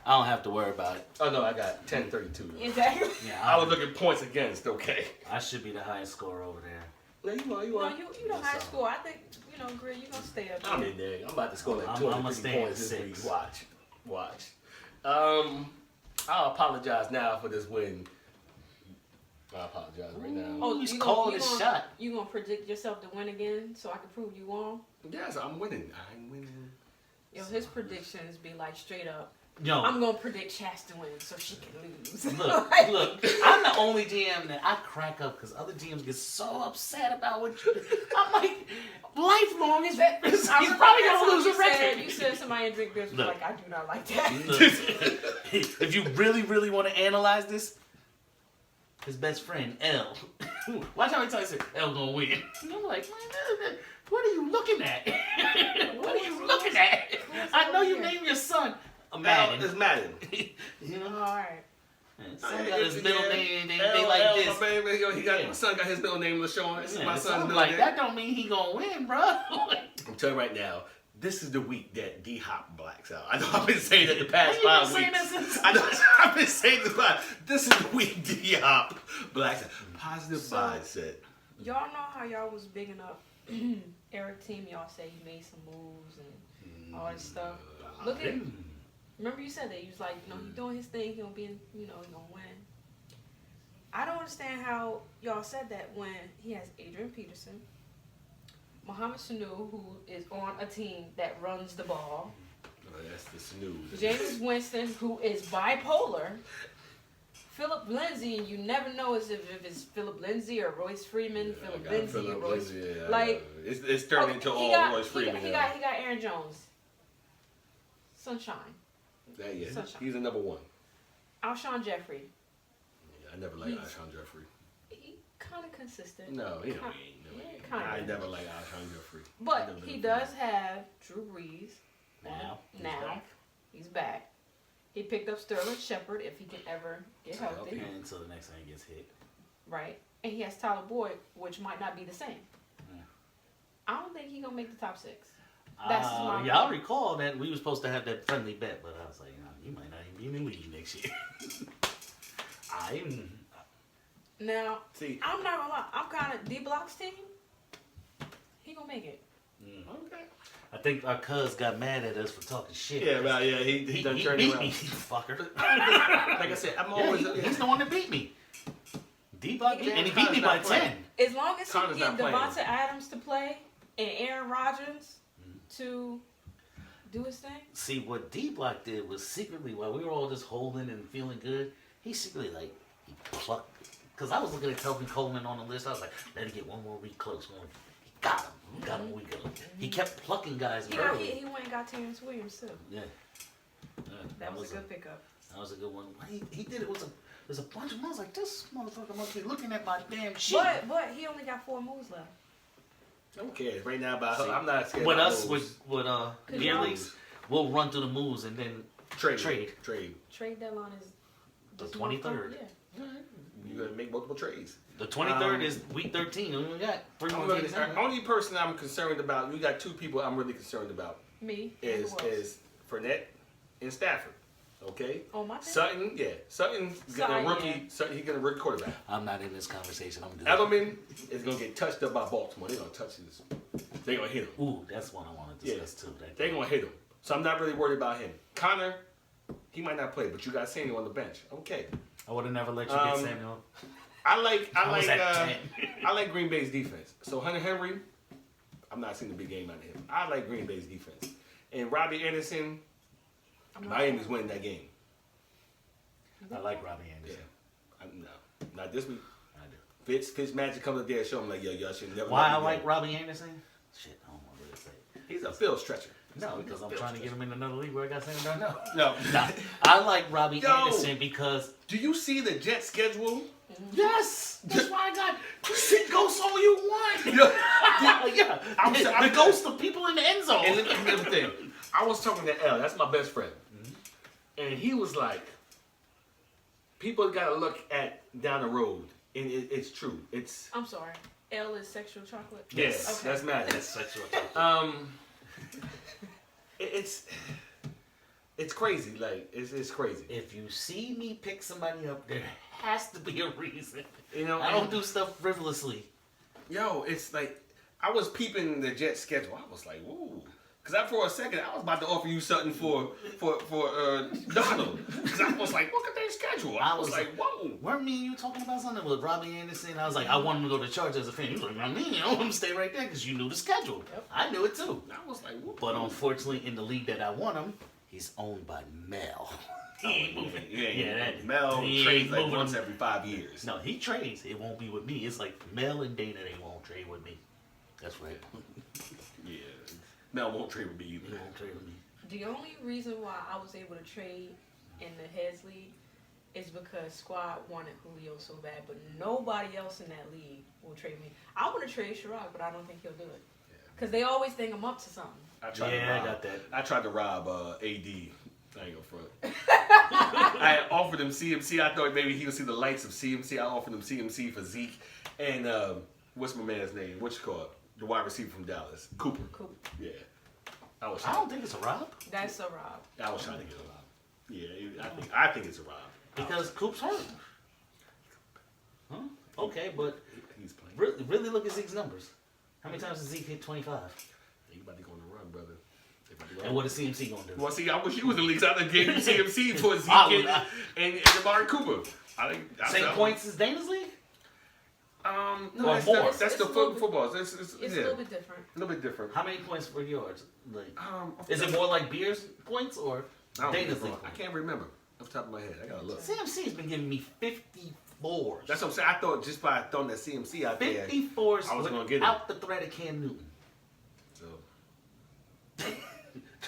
I don't have to worry about it. Oh no, I got 10-32. Exactly. Yeah, I was looking points against. Okay. I should be the highest scorer over there. No, you are. You No, are. you the high school. I think, Grid, you're going to stay up there. I'm in there. I'm about to score like I'm 250 staying points this at week. 6. Watch. I'll apologize now for this win. I apologize right now. Oh, He's you calling gonna- his you shot. You going to predict yourself to win again so I can prove you wrong? Yes, I'm winning. I'm winning. Yo, his predictions be like straight up. Yo, I'm going to predict Chaz to win so she can lose. look, Like- look. I'm the only GM that I crack up because other GMs get so upset about what you do. I'm like, lifelong is I he's remember probably that gonna time lose a record. You said somebody didn't drink beer. Look. Like, I do not like that. Look, if you really, really want to analyze this, his best friend L. Watch how he tells you L gonna win. And I'm like, man, what are you looking at? What are you looking at? I know you named your son Madden. It's Madden. You know, All right. son got his middle name. They L, like L, this. My baby, yo, Yeah. My son got his middle name LaShawn. This is Yeah, my so son's I'm middle like, name. that don't mean he gonna win, bro. I'm telling you right now, this is the week that D-Hop blacks out. I know I've been saying that the past How you 5 been saying weeks. that since- I know I've been saying this, but this is the week D-Hop blacks out. Positive So- mindset. Y'all know how y'all was bigging up Eric team. Y'all say he made some moves and all this stuff. Look at remember you said that you was like, he doing his thing. He gonna be, he gonna win. I don't understand how y'all said that when he has Adrian Peterson, Mohamed Sanu, who is on a team that runs the ball, Oh, that's the snooze. James Winston, who is bipolar, Philip Lindsay, and you never know if it's Philip Lindsay or Royce Freeman. Yeah, Philip I got Lindsay, Phillip Royce. Lindsay, yeah, like, it's turned into he all got- Royce Freeman. He now. got Aaron Jones. Sunshine. That, yeah, Sunshine. he's a number 1. Alshon Jeffrey. Yeah, I never liked He's- Alshon Jeffrey. He kind of consistent. No, he Ki- ain't. yeah, I kinda. never liked Alshon Jeffrey. But Never he been a does fan. have Drew Brees. Now, He's back. He picked up Sterling Shepard if he can ever get healthy. Okay. until the next time he gets hit. Right. And he has Tyler Boyd, which might not be the same. Yeah. I don't think he's going to make the top 6. That's my Y'all recall that we were supposed to have that friendly bet, but I was like, you might not even be in the league next year. Now, See, I'm not going to lie. I'm kind of D-Block's team. He going to make it. okay. I think our cuz got mad at us for talking shit. Yeah, well, yeah, he done turned beat around. me, you fucker. Like I said, I'm Yeah, always. he's the one that beat me. D-Block beat, and he beat me by Connor's not 10. As long as Connor's he can not get playing. Devonta Adams to play and Aaron Rodgers to do his thing. See, what D-Block did was secretly, while we were all just holding and feeling good, he secretly, he plucked. Because I was looking at Telvin Coleman on the list. I was like, let him get one more week close. He got him. He got him a week ago. He kept plucking guys early. He went and got Terrence Williams, too. Yeah. That was a good pickup. That was a good one. He did it. There's a bunch of them. I was like, this motherfucker must be looking at my damn shit. But he only got 4 moves left. Who cares? Right now, about See, I'm not scared. with about us, moves. with beer y'all- leagues, we'll run through the moves and then trade. Trade deadline is The this month, 23rd. Yeah. You gotta make multiple trades. The 23rd is week 13. And we got 3 I'm more really, games. the only person I'm concerned about. You got 2 people I'm really concerned about. Me. and who else? Is Fournette and Stafford. Okay. On my team? Sutton's getting Sutton, a rookie. yeah. Sutton, he's getting a rookie quarterback. I'm not in this conversation. I'm good. Edelman is gonna get touched up by Baltimore. They're gonna touch this. They're gonna hit him. Ooh, that's one I want to discuss too. They're gonna hit him. So I'm not really worried about him. Connor, he might not play, but you got Samuel on the bench. Okay. I would have never let you get Samuel. I was at 10. like Green Bay's defense. So Hunter Henry, I'm not seeing a big game out of him. I like Green Bay's defense. And Robbie Anderson, Miami's winning that game. I like Robbie Anderson. No, not this week. I do. Fitz Magic comes up there and show him like, yo, y'all should never. Why let I me like go. Robbie Anderson? Shit, I don't know what to say. He's a field stretcher. No, because I'm trying to get him in another league where I got Sam Darnold. No. Nah, I like Robbie Yo. Anderson because Do you see the Jet schedule? yes, that's why I got shit ghosts all you want. Yeah. The ghost of people in the end zone. And let me tell you the thing. I was talking to L. That's my best friend, and he was like, "People got to look at down the road, and it's true. It's I'm sorry. L is sexual chocolate. yes, Okay. that's mad. That's sexual chocolate. It's crazy. Like it's crazy. If you see me pick somebody up, there has to be a reason. You know, I don't do stuff frivolously. Yo, it's like I was peeping the Jet schedule. I was like, whoa. Because for a second, I was about to offer you something for Donald. Because I was like, look at their schedule. I was like, whoa. Weren't me and you talking about something with Robbie Anderson? I was like, I want him to go to Chargers as a fan. You was like, I mean, I want him to stay right there because you knew the schedule. Yep. I knew it too. I was like, whoa. But unfortunately, in the league that I want him, he's owned by Mel. He ain't moving. Mel he trades ain't like moving. once every 5 years. No, he trades. It won't be with me. It's like Mel and Dana, they won't trade with me. That's right. Yeah. Mel won't trade with me He either. won't trade with me. The only reason why I was able to trade in the Headz league is because Squad wanted Julio so bad, but nobody else in that league will trade me. I want to trade Sherrod, but I don't think he'll do it. Because they always think I'm up to something. I tried to Yeah, rob, I got that. I tried to rob AD. I ain't gonna front. I offered him CMC. I thought maybe he would see the lights of CMC. I offered him CMC for Zeke. And what's my man's name? What you call it? The wide receiver from Dallas. Cooper. Cool. Yeah. I was I don't think it's a rob. That's a rob. I was trying to get a rob. Yeah, I think it's a rob. Because Coop's hurt. Huh? Okay, but He's playing. really look at Zeke's numbers. How many times has Zeke hit 25? He about to go on the run, brother. They about to go on. And what is CMC going to do? Well, see, I wish you was the leagues. I done gave you CMC for Zeke I would not. and Amari Cooper. I think Same points as Dana's league? No, Or that's, more. that's It's the a little bit- football. It's yeah, a little bit different. a little bit different. How many points per yards? Like, Off is the it top- more like Beer's points or I don't Dana's remember. league I points? can't remember off the top of my head. I gotta look. CMC's been giving me 54s. That's what I'm saying. I thought just by throwing that CMC out there, 54s I was gonna get it. without the threat of Cam Newton. so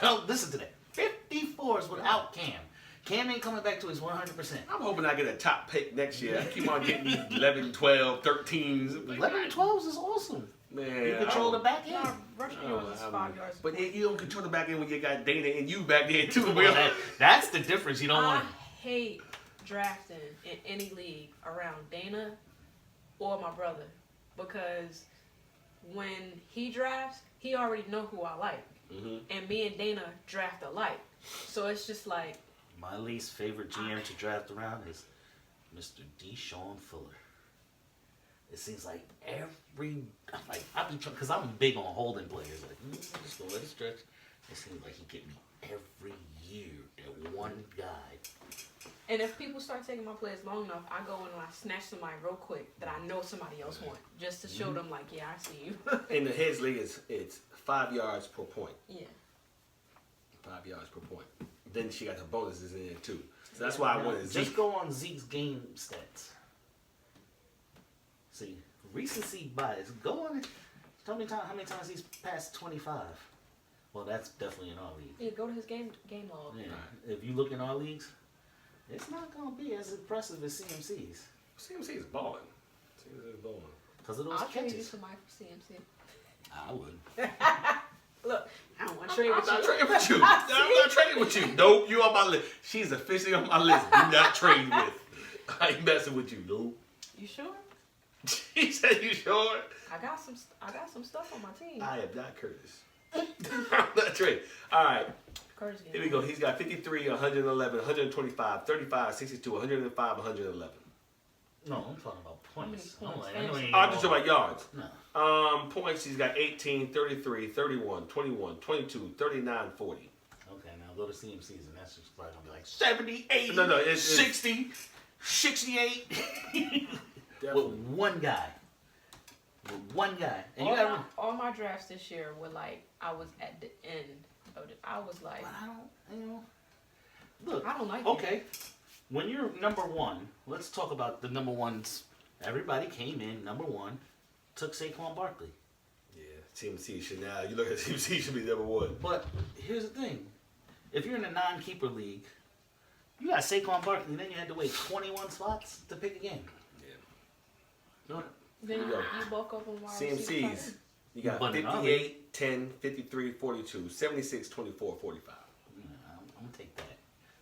No, listen to that. 54s without Cam. Cam ain't coming back to his 100%. I'm hoping I get a top pick next year. I keep on getting these 11, 12, 13s. 11 and 12s is awesome. Man, You control the I back end. No, rushing yards is 5 yards. But you don't control the back end when you got Dana and you back there too. Well, that's the difference. You don't I want to. hate drafting in any league around Dana or my brother because when he drafts, he already know who I like, and me and Dana draft alike. So it's just like My least favorite GM to draft around is Mr. Deshaun Fuller. It seems like I've been trying, because I'm big on holding players. Like, just gonna let it stretch. It seems like he get me every year, that one guy. And if people start taking my players long enough, I go and I snatch somebody real quick that I know somebody else want, just to show them like, yeah, I see you. In the Headz league, it's 5 yards per point. Yeah. 5 yards per point. Then she got the bonuses in there too. So that's why I wanted Zeke. Just go on Zeke's game stats. See, recency bias. Go on it. Tell me how many times he's passed 25. Well, that's definitely in our league. Yeah, go to his game log. Yeah. If you look in our leagues, it's not gonna be as impressive as CMC's CMC is balling. CMC is balling. because of those I'll trade you catches. somebody for CMC. I would. Look, I don't want to trade I'm with not you. trading with you. I'm not trading with you. Nope, you on my list. She's officially on my list. Do not trade with. I ain't messing with you. Nope. You sure? She said, "You sure?" I got some stuff on my team. I am not Curtis. I'm not trading. All right. Curtis Here we go. He's got 53, 111, 125, 35, 62, 105, 111. No, I'm talking about points. How many points? I know he ain't Oh, I'm just all- talking about yards. No. Points, he's got 18, 33, 31, 21, 22, 39, 40. Okay, now go to CMC's and that's just probably gonna be like 78, No, it's 60, 68. With one guy. With one guy. And you gotta. All my drafts this year were like I was at the end of it. I was like, But I don't, you know. Look, I don't like okay. it. when you're number one, let's talk about the number ones. Everybody came in number one, took Saquon Barkley. Yeah, CMC should now. You look at CMC should be number one. But here's the thing: if you're in a non-keeper league, you got Saquon Barkley, and then you had to wait 21 spots to pick a game. No. Then There you you go. bulk up on wide receiver CMCs. tight You got But in our 58, 10, 53, 42, 76, 24, 45. Yeah, I'm gonna take that.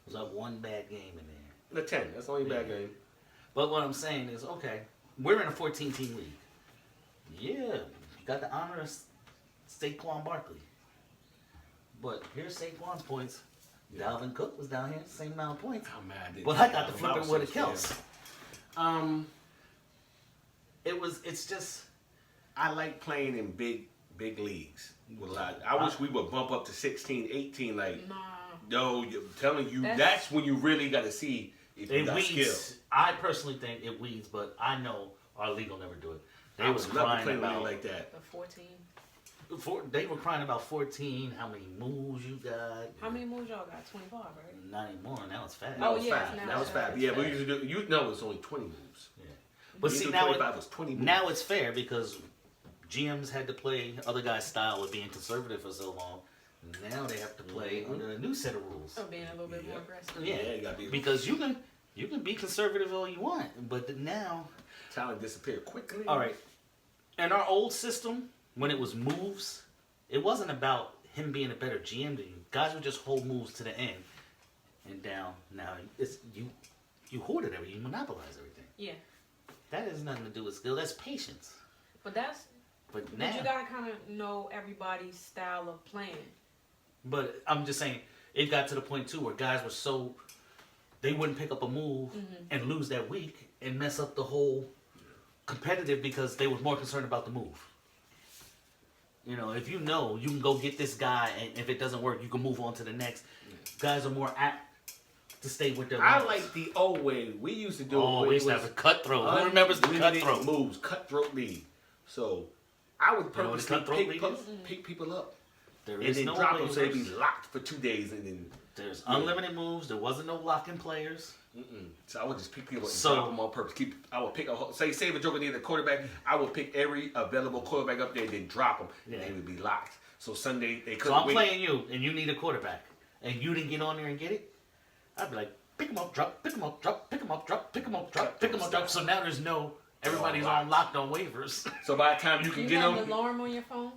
There's like one bad game in there. The 10. That's the only bad game. But what I'm saying is, okay, we're in a 14-team league. Yeah, you got to honor Saquon Barkley. But here's Saquon's points. Dalvin Cook was down here, same amount of points. I'm mad. But I got to flip it with it counts. It's just, I like playing in big leagues. With a lot. I wish we would bump up to 16, 18. Like, Nah. no, I'm telling you, that's when you really got to see if you it got skill. weeds. I personally think it weeds, but I know our league will never do it. They I was would love to crying play about like that. The 14. They were crying about 14. How many moves you got? How many moves y'all got? 25, right? Not anymore. Now it's fast. Oh, That was yeah, five. now That was it's five. fast. Yeah, but we used to do. You know, it's only 20 moves. Yeah. But We see, used to do now 25 was 20 moves. now it's fair because GMs had to play other guys' style of being conservative for so long. Now they have to play under a new set of rules. Or being a little bit more Yeah. aggressive. Yeah, you gotta be. because you can be conservative all you want, but now, Talent disappeared quickly. all right. In our old system, when it was moves, it wasn't about him being a better GM than you. Guys would just hold moves to the end and down. Now it's you hoard it everything, you monopolize everything. Yeah. That has nothing to do with skill. That's patience. But that's. But But now, you gotta kind of know everybody's style of playing. but I'm just saying, it got to the point too where guys were so they wouldn't pick up a move and lose that week and mess up the whole competitive because they were more concerned about the move. You know, if you know you can go get this guy, and if it doesn't work, you can move on to the next. Guys are more apt to stay with their I moves. like the old way we used to do. Oh, it we used to have a cutthroat. Who remembers the unlimited cutthroat? moves? Cutthroat league. So I would You know what a purposely cutthroat league is? pick people up There and is then no drop them so they'd be waivers. locked for 2 days and then. There's unlimited moves. There wasn't no locking players. So I would just pick people up and So- drop them on purpose. I would pick say if a joker needed a quarterback, I would pick every available quarterback up there, then drop them, and Yeah. they would be locked. So Sunday they So couldn't I'm wait. playing you, and you need a quarterback, and you didn't get on there and get it. I'd be like, pick him up, drop, pick him up, drop, pick him up, drop, pick him up, drop, pick him up, drop. So now there's no everybody's on locked on waivers. So by the time you Do can you get have them, an alarm on your phone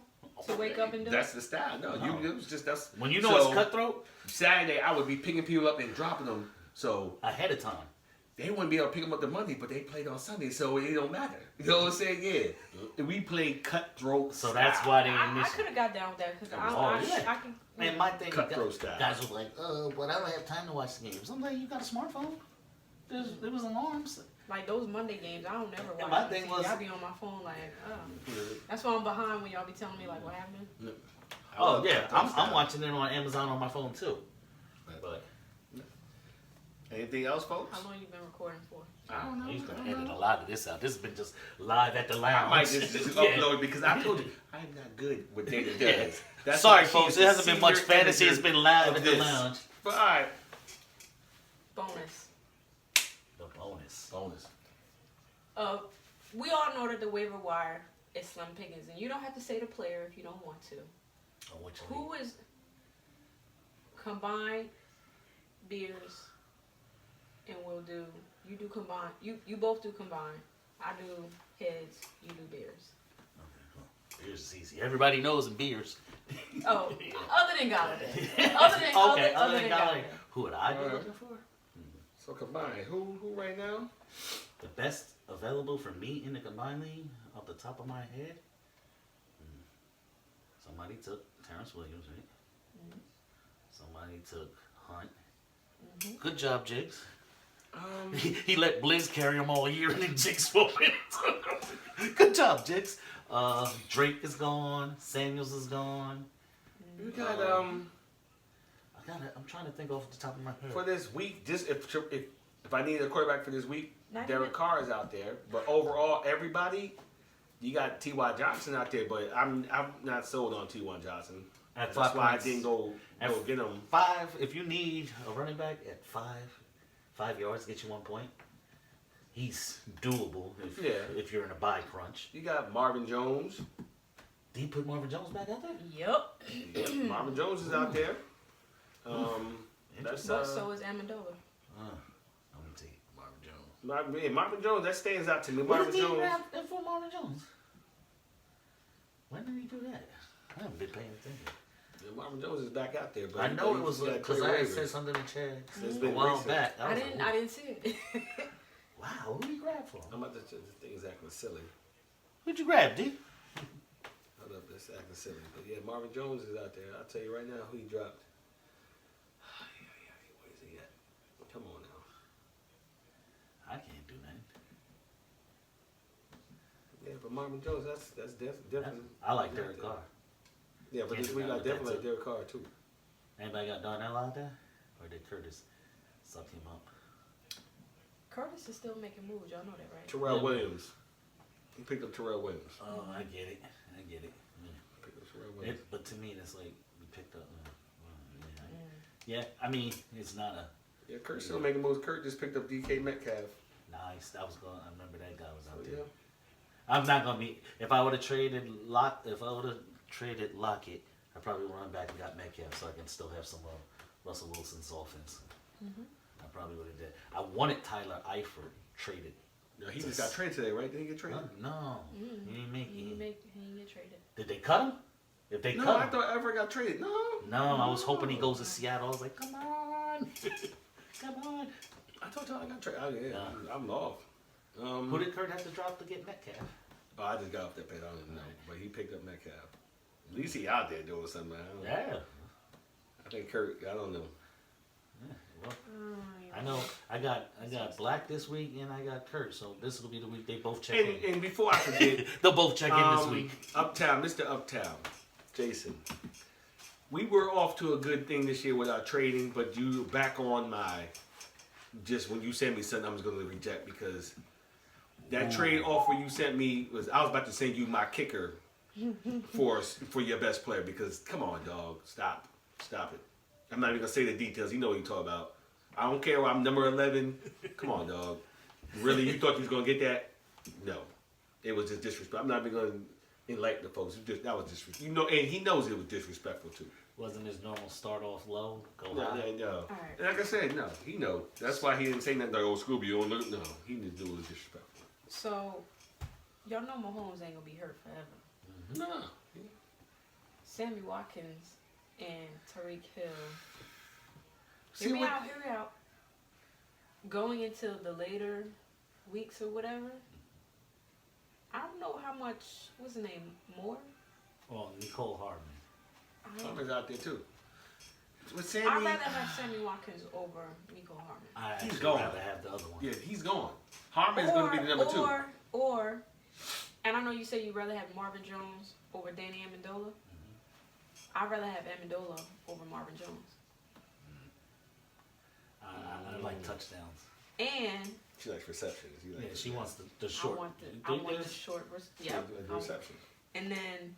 to wake up and do that's it? the style. No, No. it was just that's When you know so, it's cutthroat, Saturday, I would be picking people up and dropping them. So ahead of time. they wouldn't be able to pick them up the Monday, but they played on Sunday, so it don't matter. You know what I'm saying? Yeah. We played cutthroat So style. that's why they I initially. could have got down with that because Oh, yeah. I can. Man, my thing, Cutthroat style. guys were like, but I don't have time to watch the games. I'm like, you got a smartphone? There was alarms. Like those Monday games, I don't never watch. And my them. thing See, was- y'all be on my phone like, that's why I'm behind when y'all be telling me like what happened. I Oh love yeah, cutthroat I'm style. watching it on Amazon on my phone too. But Anything else, folks? How long you been recording for? I don't know. he's gonna edit a lot of this out. This has been just live at the lounge. I might just Yeah. upload it because I told you I'm not good with data does. That's Sorry, why folks. she's It hasn't the been much senior fantasy. It's editor been live of at the this. lounge. But all right, Bonus. The bonus. bonus. We all know that the waiver wire is slim pickings, and you don't have to say the player if you don't want to. Oh, what you Who is combined beers, and we'll do. You do combine. You both do combine. I do heads. You do beers. Beers is easy. Everybody knows in beers. Oh, other than Galladay. Other than Galladay. Who would I be Alright. looking for? So combined, who right now? The best available for me in the combined league, off the top of my head. Somebody took Terrence Williams, right? Somebody took Hunt. Good job, Jigs. He let Blizz carry him all year and then Jigs for it. Good job, Jigs. Drake is gone. Samuels is gone. You got I'm trying to think off the top of my head. for this week. Just if I need a quarterback for this week, Not Derek even- Carr is out there. But overall, everybody, you got T.Y. Johnson out there. But I'm not sold on T.Y. Johnson. At That's 5 why points. I didn't go At get him. 5, if you need a running back at 5, 5 yards, get you 1 point. He's doable if you're in a buy crunch. You got Marvin Jones. Did he put Marvin Jones back out there? Yep. Yep, Marvin Jones is out there. That's But so is Amendola. I'm gonna take Marvin Jones. Marvin Jones. That stands out to me. What Marvin did he Jones. grab for Marvin Jones? When did he do that? I haven't been paying attention. Yeah, Marvin Jones is back out there, but I know it was because I had said something in the chat It's a been while recent. back. I didn't see it. Wow, who did you grab for? I'm about to this thing is acting silly. Who'd you grab, D? Hold up, this acting silly. But yeah, Marvin Jones is out there. I'll tell you right now who he dropped. Where is he at? Come on now. I can't do nothing. Yeah, but Marvin Jones, that's different. I like Derek Carr. Yeah, but Can't this do week I nothing with definitely that, like Derek Carr too. Anybody got Darnell out there? Or did Curtis suck him up? Curtis is still making moves. Y'all know that, right? Terrell Yeah. Williams. He picked up Terrell Williams. Oh, I get it. Yeah. Picked up Terrell Williams. But to me, it's like we picked up. Yeah, I mean, it's not a Yeah, Kurt's still making moves. Kurt just picked up DK Metcalf. nice. I remember that guy was out So, there. yeah. I'm not gonna be. If I would have traded Lockett, I probably would run back and got Metcalf, so I can still have some Russell Wilson's offense. I probably would have did. I wanted Tyler Eifert traded. No, he just got traded today, right? Didn't he get traded? No, he didn't make He it. didn't get traded. Did they cut him? If they No, cut I him, thought Everett got traded. No. I was hoping he goes to Seattle. I was like, come on, come on. I told y'all I got traded. Yeah. I'm off. Who did Kurt have to drop to get Metcalf? Oh, I just got off that page. I don't even know. But he picked up Metcalf. At least he out there doing something. I don't know. Yeah. I think Kurt, I don't know. Well, I know I got Black this week and I got Kurt, so this will be the week they both check in. And before I forget, They'll both check in this week. Uptown, Mr. Uptown, Jason. We were off to a good thing this year with our trading, but you back on my, just when you sent me something, I was going to reject because that trade offer you sent me was, I was about to send you my kicker for your best player because, come on, dog, stop it. I'm not even going to say the details. You know what you're talking about. I don't care. I'm number 11. Come on, dog. Really? You thought you was going to get that? No. It was just disrespectful. I'm not even going to enlighten the folks. That was disrespectful. You know, and he knows it was disrespectful, too. Wasn't his normal start off low, go No, high? no. All right. And like I said, no, he knows. That's why he didn't say nothing like, oh, Scooby, you don't look. No, he didn't do it was disrespectful. So, y'all know Mahomes ain't gonna be hurt forever. No. Sammy Watkins and Tariq Hill. See Hear me what- out. Going into the later weeks or whatever, I don't know how much, what's his name, Moore? Well, Nicole Hardman. Harmon's out there, too. With I'd Sammy, rather have Sammy Watkins over Nico Harmon. I He's actually gone. rather have the other one. yeah, he's gone. Harmon's going to be the number 2. Or, and I know you say you'd rather have Marvin Jones over Danny Amendola. I'd rather have Amendola over Marvin Jones. I like touchdowns. And She likes receptions. He likes Yeah, she wants the short. I want the short. Yep. receptions. And then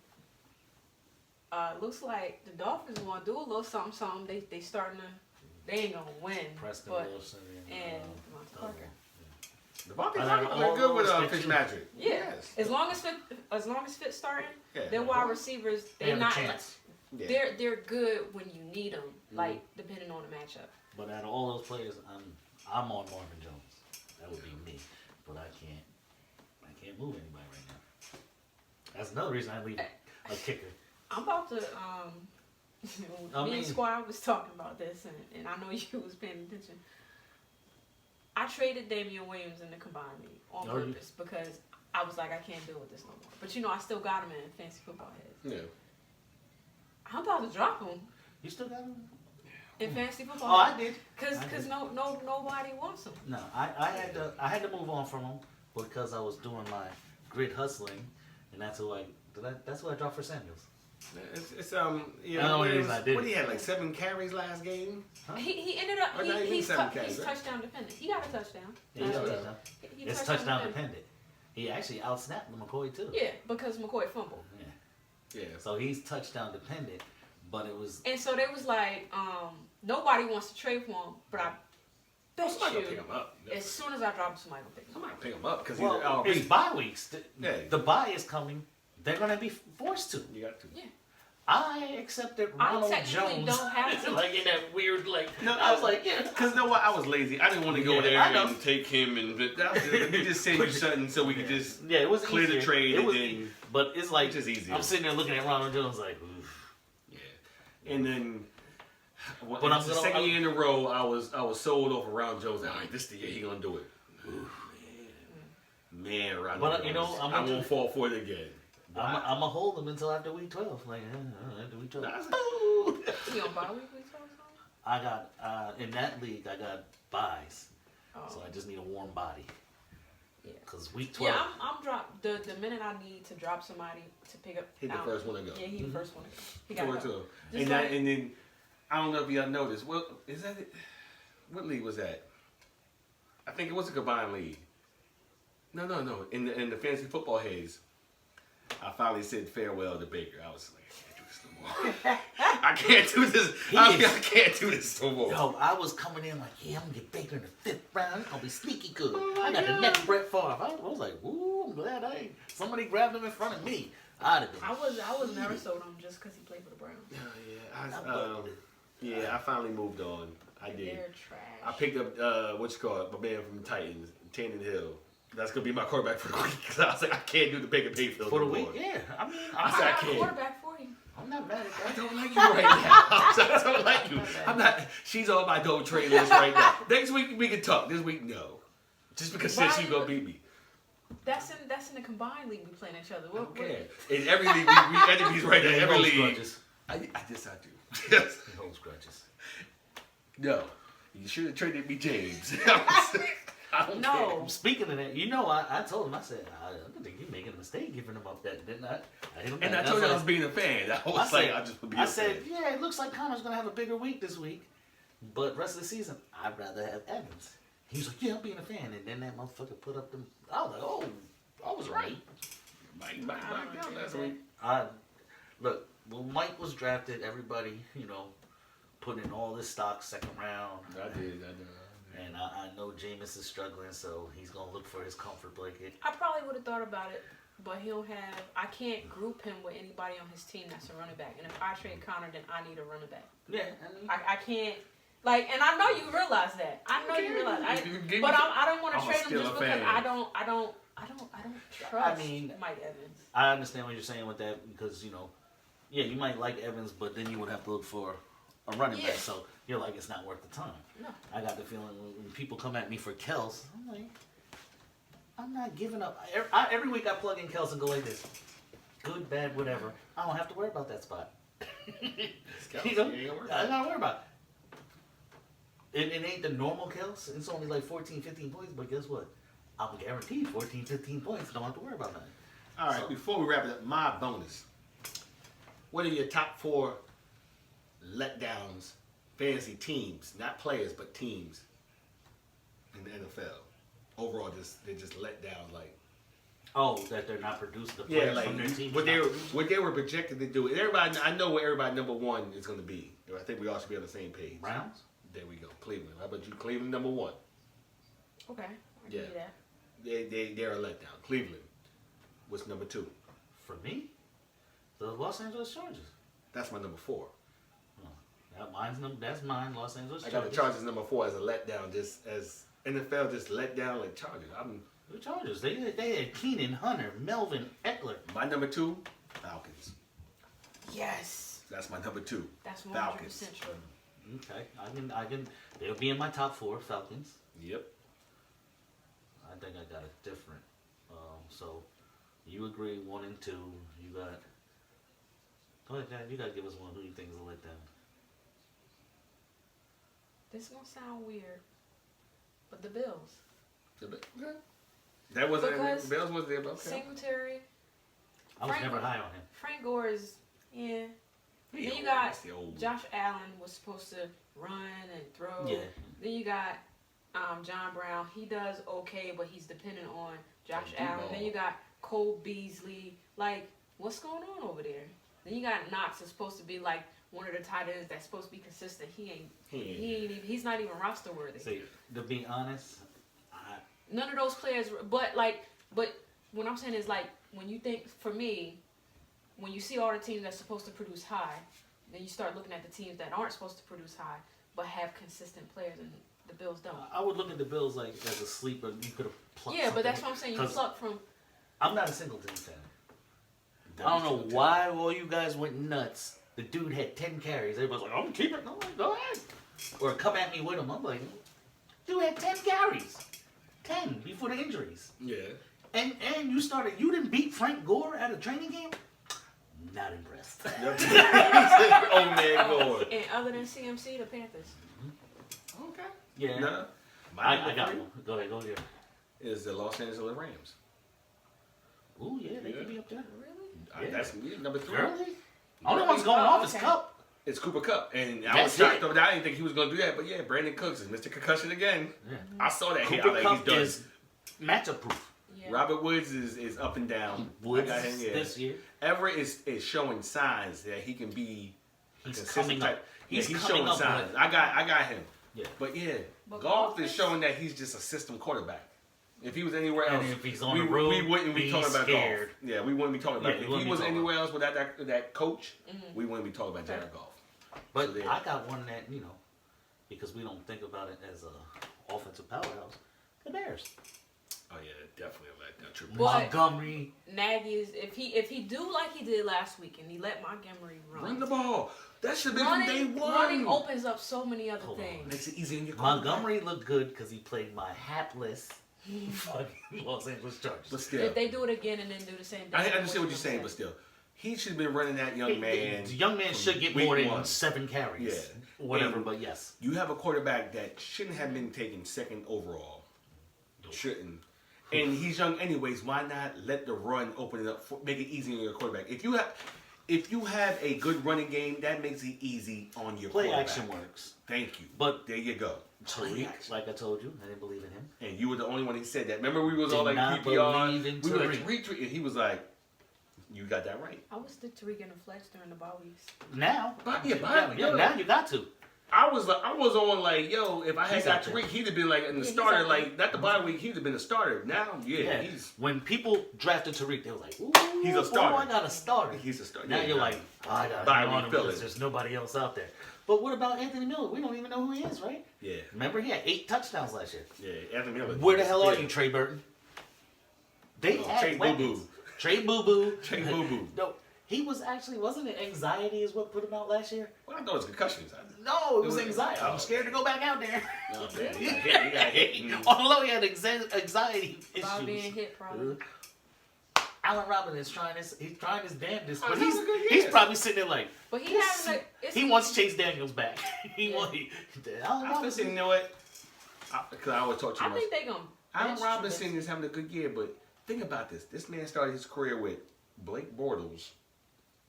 looks like the Dolphins want to do a little something. They starting to. They ain't gonna win. Preston but Wilson and uh, Devontae Parker. Devontae I Parker like look all good with those Fitzmagic. Yeah. Yes. As long as Fitz starting, Yeah. their wide receivers they they're have not. a chance. Yeah. They're good when you need them. Like depending on the matchup. But out of all those players, I'm on Marvin Jones. That would be me. But I can't move anybody right now. That's another reason I leave a kicker. I'm about to I me mean- and Squad was talking about this and I know you was paying attention. I traded Damian Williams in the combined league on Oh, you- purpose because I was like I can't deal with this no more. But I still got him in fantasy football heads. Yeah. I'm about to drop him You still got him? in fantasy football. Oh, I did. Cause I did. nobody wants him. No, I had to move on from him because I was doing my grid hustling, and that's who I dropped for Samuels. It's I know what it is, I did. What he had like 7 carries last game. Huh? He ended up Or not even he's 7 catches, he's right? touchdown dependent. He got a touchdown. Yeah, he's Yeah. touchdown. He It's touchdown dependent. He actually outsnapped McCoy too. Yeah, because McCoy fumbled. Yeah. Yeah. So he's touchdown dependent, but it was And so they was like, nobody wants to trade for him, but I Bet Somebody you. gonna pick him up. As soon as I drop him, somebody gonna pick him up. Somebody pick him up because Well, he's it's bye weeks. Yeah. The bye is coming. They're gonna be forced to. You got to. Yeah. I accepted I Ronald technically Jones. don't have to. Like in that weird, like No, I was like, yeah. Because you know what? I was lazy. I didn't want to go Yeah, there I know. and take him let me just send you something so we could just Yeah, it was clear the easier. trade It and was, then but it's like which is easier. I'm sitting there looking at Ronald Jones like, oof. yeah. And then But it's I'm the gonna- second year in a row I was sold off around Jones. All right, this the year he gonna do it. Man, Ronald But, Jones. you know, I won't fall for it again. I'm gonna hold him until after week 12. Like after week 12. That's- He on bye week or something? I got in that league. I got buys, Oh. so I just need a warm body. Yeah. Cause week 12. Yeah, I'm drop the minute I need to drop somebody to pick up. He the first one to go. Yeah, he the first one to go. He Four got to two. go. And, Just that, like- and then I don't know if y'all noticed. Well, is that it? What league was that? I think it was a combined league. No. In the fantasy football Headz, I finally said farewell to Baker. I was like, I can't do this no more. I can't do this no more. Yo, I was coming in like, yeah, I'm gonna get Baker in the 5th round. It's gonna be sneaky good. Oh I got my the next Brett Favre. I was like, ooh, I'm glad somebody grabbed him in front of me. I'd have been. I was never sold him just because he played for the Browns. I finally moved on. I did. They're trash. I picked up my man from the Titans, Tannen Hill. That's gonna be my quarterback for the week. Cause I was like, I can't do the Baker Mayfield For the anymore. week, yeah. I mean, I I said I got a can't. quarterback for you. I'm not mad at I that. don't like you right now. I don't like you. I'm not. She's on my don't trade list right now. Next week we can talk. This week, no. Just because since you gonna beat me. That's in the combined league we playing each other. What, Okay. In every league, we enemies right now. He Every holds league. grudges. I guess I do. Yes. He holds grudges. No. You should have traded me, James. I don't No. Speaking of that, you know, I told him, I said, I don't think you're making a mistake giving him up that, didn't I? I hit him And back. I told you I like- was being a fan. I was said, I just would be a I said, fan. yeah, it looks like Connor's gonna have a bigger week this week, but rest of the season, I'd rather have Evans. He was like, yeah, I'm being a fan, and then that motherfucker put up them. I was like, oh, I was right. Mike down last week. Look, when Mike was drafted, everybody, put in all this stock second round. I did. And I know Jameis is struggling, so he's gonna look for his comfort blanket. I probably would have thought about it, but he'll have. I can't group him with anybody on his team that's a running back. And if I trade Connor, then I need a running back. Yeah, I mean, I can't. Like, and I know you realize that. I know you realize. But I don't want to I'm a trade him just Steeler because fan. I don't trust mean, Mike Evans. I understand what you're saying with that because yeah, you might like Evans, but then you would have to look for a running back. Yeah. So you're like, it's not worth the time. No. I got the feeling when people come at me for Kels, I'm like, I'm not giving up. Every week I plug in Kels and go like this, good, bad, whatever. I don't have to worry about that spot. You know, you ain't worried about I'm not worried about it. It ain't the normal Kels. It's only like 14, 15 points, but guess what? I'm guaranteed 14, 15 points. Don't have to worry about that. All right, So- before we wrap it up, my bonus. What are your top 4 letdowns, fantasy teams, not players, but teams in the NFL? Overall, they just let down, like. Oh, that they're not producing the Yeah, players like from their team. what they were projected to do. Everybody, I know what everybody number 1 is going to be. I think we all should be on the same page. Browns? There we go. Cleveland. How about you? Cleveland number 1. Okay. I give you that. They're a letdown. Cleveland was number 2. For me, the Los Angeles Chargers. That's my number 4. That's mine. Los Angeles I Chargers. got the Chargers number 4 as a letdown, just as NFL just let down like Chargers. The Chargers. They had Keenan, Hunter, Melvin, Eckler. My number 2, Falcons. Yes. That's my number 2. That's 100% Falcons. true. Okay, I can. They'll be in my top 4. Falcons. Yep. I think I got it different. So you agree 1 and 2. You got. Go ahead, Dad. You gotta give us one who you think is a letdown. This is gonna sound weird, but the Bills. Okay. That wasn't Because Bills was there, but okay. Singletary, I was Frank- never high on him. Frank Gore is yeah. He Then you old, got that's the old one. Josh Allen was supposed to run and throw. Yeah. Then you got John Brown. He does okay, but he's dependent on Josh And Allen. Debo. Then you got Cole Beasley. Like, what's going on over there? Then you got Knox, that's supposed to be like one of the tight ends that's supposed to be consistent. He's not even roster worthy. See, to be honest, None of those players, but what I'm saying is like when you think, for me, when you see all the teams that's supposed to produce high, then you start looking at the teams that aren't supposed to produce high but have consistent players, and the Bills don't. I would look at the Bills like as a sleeper. You could have plucked. Yeah, but that's what I'm saying. You pluck from. I'm not a Singleton fan. I don't know why all you guys went nuts. The dude had 10 carries. Everybody's like, I'm gonna keep it. No, go ahead. Or come at me with him. I'm like, dude had 10 carries. 10 before the injuries. Yeah. And you didn't beat Frank Gore at a training camp? Not impressed. Old man Gore. And other than CMC, the Panthers. Okay. Yeah. No. I got one. Go ahead, go here. Is the Los Angeles Rams. Ooh, yeah, they could be up there. Really? Yeah. That's number 3. Really? Only one's going off is okay. Cup. It's Cooper Kupp, and I That's was shocked it. over that. I didn't think he was going to do that, but yeah, Brandon Cooks is Mr. Concussion again. Yeah. I saw that hit. I Cooper like Kupp he's done. is matchup proof. Yeah. Robert Woods is up and down. Woods I got him, yeah. this year. Everett is showing signs that he can be He's consistent coming type. up. Yeah, he's coming showing up signs. with- I got him. Yeah. But yeah, But golf golf is is- showing that he's just a system quarterback. If he was anywhere And else, if he's on we, the road, we wouldn't be be talking about scared. golf. Yeah, we wouldn't be talking about Yeah, it. we If he wouldn't was be talking anywhere else without that coach, Mm-hmm. we wouldn't be talking about Jared Goff. But So there. I got one that, because we don't think about it as a offensive powerhouse, the Bears. Oh yeah, definitely like that. True. But- Montgomery. Nagy is if he do like he did last week and he let Montgomery Run the ball. That should be from day one. running opens up so many other Hold on. things. Makes it easy in your quarterback. Montgomery looked good because he played my hapless fucking Los Angeles Chargers. But still, If they do it again and then do the same thing, I understand what you're saying, but still, he should have been running that young man. The young man should get week more than one. 7 carries. Yeah. Whatever, And but yes. You have a quarterback that shouldn't have been taken second overall. Shouldn't. And he's young anyways. Why not let the run open it up, make it easy on your quarterback? If you have a good running game, that makes it easy on your Play quarterback. action works. Thank you. But there you go. Tariq, like I told you, I didn't believe in him. And you were the only one who said that. Remember, we was Did all like not PPR. believe in We were like Tariq. Tariq, and he was like, "You got that right." I would stick Tariq in the flex during the bye weeks. Now, But now you got to. I was on like, yo, if I had He's got out there. Tariq, he'd have been like in the Yeah, he's starter, out there. like not the bye week, he'd have been a starter. Now, yeah, he's When people drafted Tariq, they were like, "Ooh, He's a starter. boy, I got a starter." a starter. Now Yeah, you're nah. like, oh, I got Bye to on week him filler. because there's nobody else out there. But what about Anthony Miller? We don't even know who he is, right? Yeah, Remember, he had 8 touchdowns last year. yeah. Anthony Miller. Where the hell are Yeah. you, Trey Burton? They had Trey weapons. Boo-Boo. Trey Boo Boo. Trey Boo Boo. No, he was actually, wasn't it anxiety is what put him out last year? Well, I thought it was concussions. No, it was was- anxiety. oh. I'm scared to go back out there. No, man, he got hit. He got hit. On the low, he had anxiety About being issues. hit, probably. Allen Robinson is trying his damnedest, Oh, but he's having a good he's year. probably sitting there like, But he having he wants Chase Daniels back. He Yeah. wants Allen I was Robinson. saying, you know what? Because I always talk too I much. think they gonna. Allen bench Robinson Trubisky. is having a good year, but think about this. This man started his career with Blake Bortles,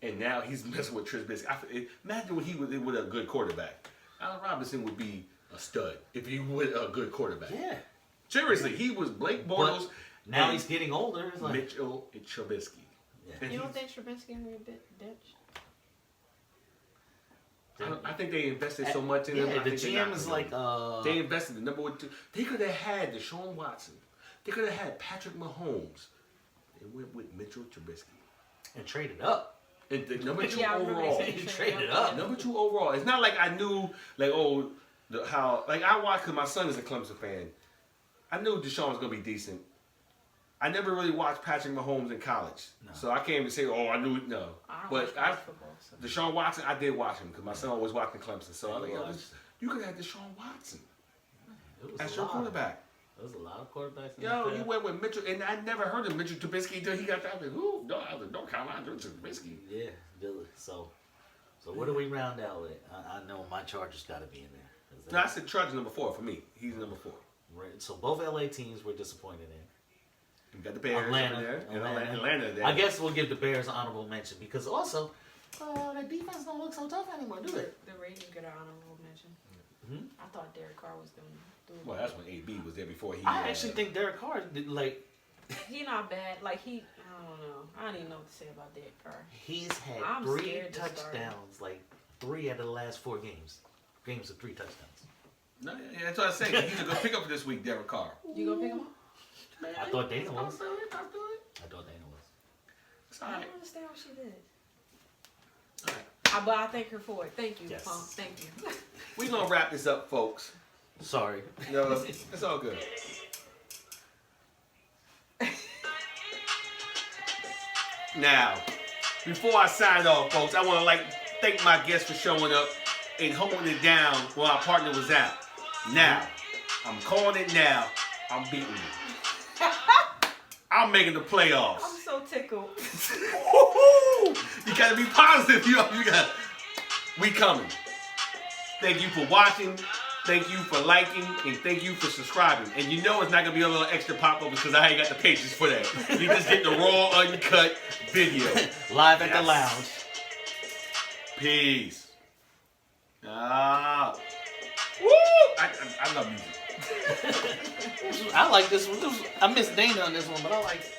and now he's messing with Trubisky. Imagine when he was with a good quarterback. Allen Robinson would be a stud if he was a good quarterback. Yeah. Seriously, he was Blake Bortles. Now and he's getting older. It's like, Mitchell and Trubisky. Yeah. And You don't he's- think Trubisky gonna be bench? I think they invested so much in him. yeah, I the think they're not GM is gonna- like, They invested the number 1, 2. They could have had Deshaun Watson. They could have had Patrick Mahomes. They went with Mitchell Trubisky. and traded up. And the number 2 Yeah, I remember overall. they said He they traded up. Number 2 overall. It's not like I knew, like, how, like, I watched, because my son is a Clemson fan. I knew Deshaun was going to be decent. I never really watched Patrick Mahomes in college. No. So I can't even say, I knew it. No. I don't But watch college football. So. Deshaun Watson, I did watch him, because my son always watching Clemson. So I was like, Yeah, yo, watched. you could have had Deshaun Watson It was as a your lot. quarterback. There was a lot of quarterbacks. in Yo, the you NFL. went with Mitchell, and I never heard of Mitchell Trubisky until he got that. I was like, ooh, no, I was like, North Carolina, Mitchell Trubisky. Yeah, Billy. So what do we round out with? I know my Chargers got to be in there. Is No, I that- said Chargers number 4 for me. He's number 4. right, so both LA teams were disappointed in. You got the Bears Atlanta. over there. And Atlanta. Atlanta there. I guess we'll give the Bears an honorable mention because also the defense don't look so tough anymore, do they? The Ravens get an honorable mention. Mhm. I thought Derek Carr was doing. Well, that's when AB was there before he. I actually think Derek Carr did, like he not bad. Like I don't know. I don't even know what to say about Derek Carr. He's had I'm 3 scared to start him. touchdowns, like 3 out of the last 4 games. Games with 3 touchdowns. No, yeah, that's what I say. He's a good pickup for this week, Derek Carr. You gonna pick him up? I thought Dana was. I'll do it. I thought Dana was. It's all I right. don't understand what she did. All right. But I thank her for it. Thank you, Yes. Pump. Thank you. We're going to wrap this up, folks. Sorry. No, it's all good. Now, before I sign off, folks, I want to thank my guests for showing up and holding it down while our partner was out. Now, I'm calling it now. I'm beating you. I'm making the playoffs. I'm so tickled. Woo-hoo! You gotta be positive. We coming. Thank you for watching. Thank you for liking, and thank you for subscribing. And you know it's not gonna be a little extra pop-up because I ain't got the patience for that. You just get the raw, uncut video. Live at the lounge. Peace. Woo! I love music. I like this one. I miss Dana on this one, but I like it.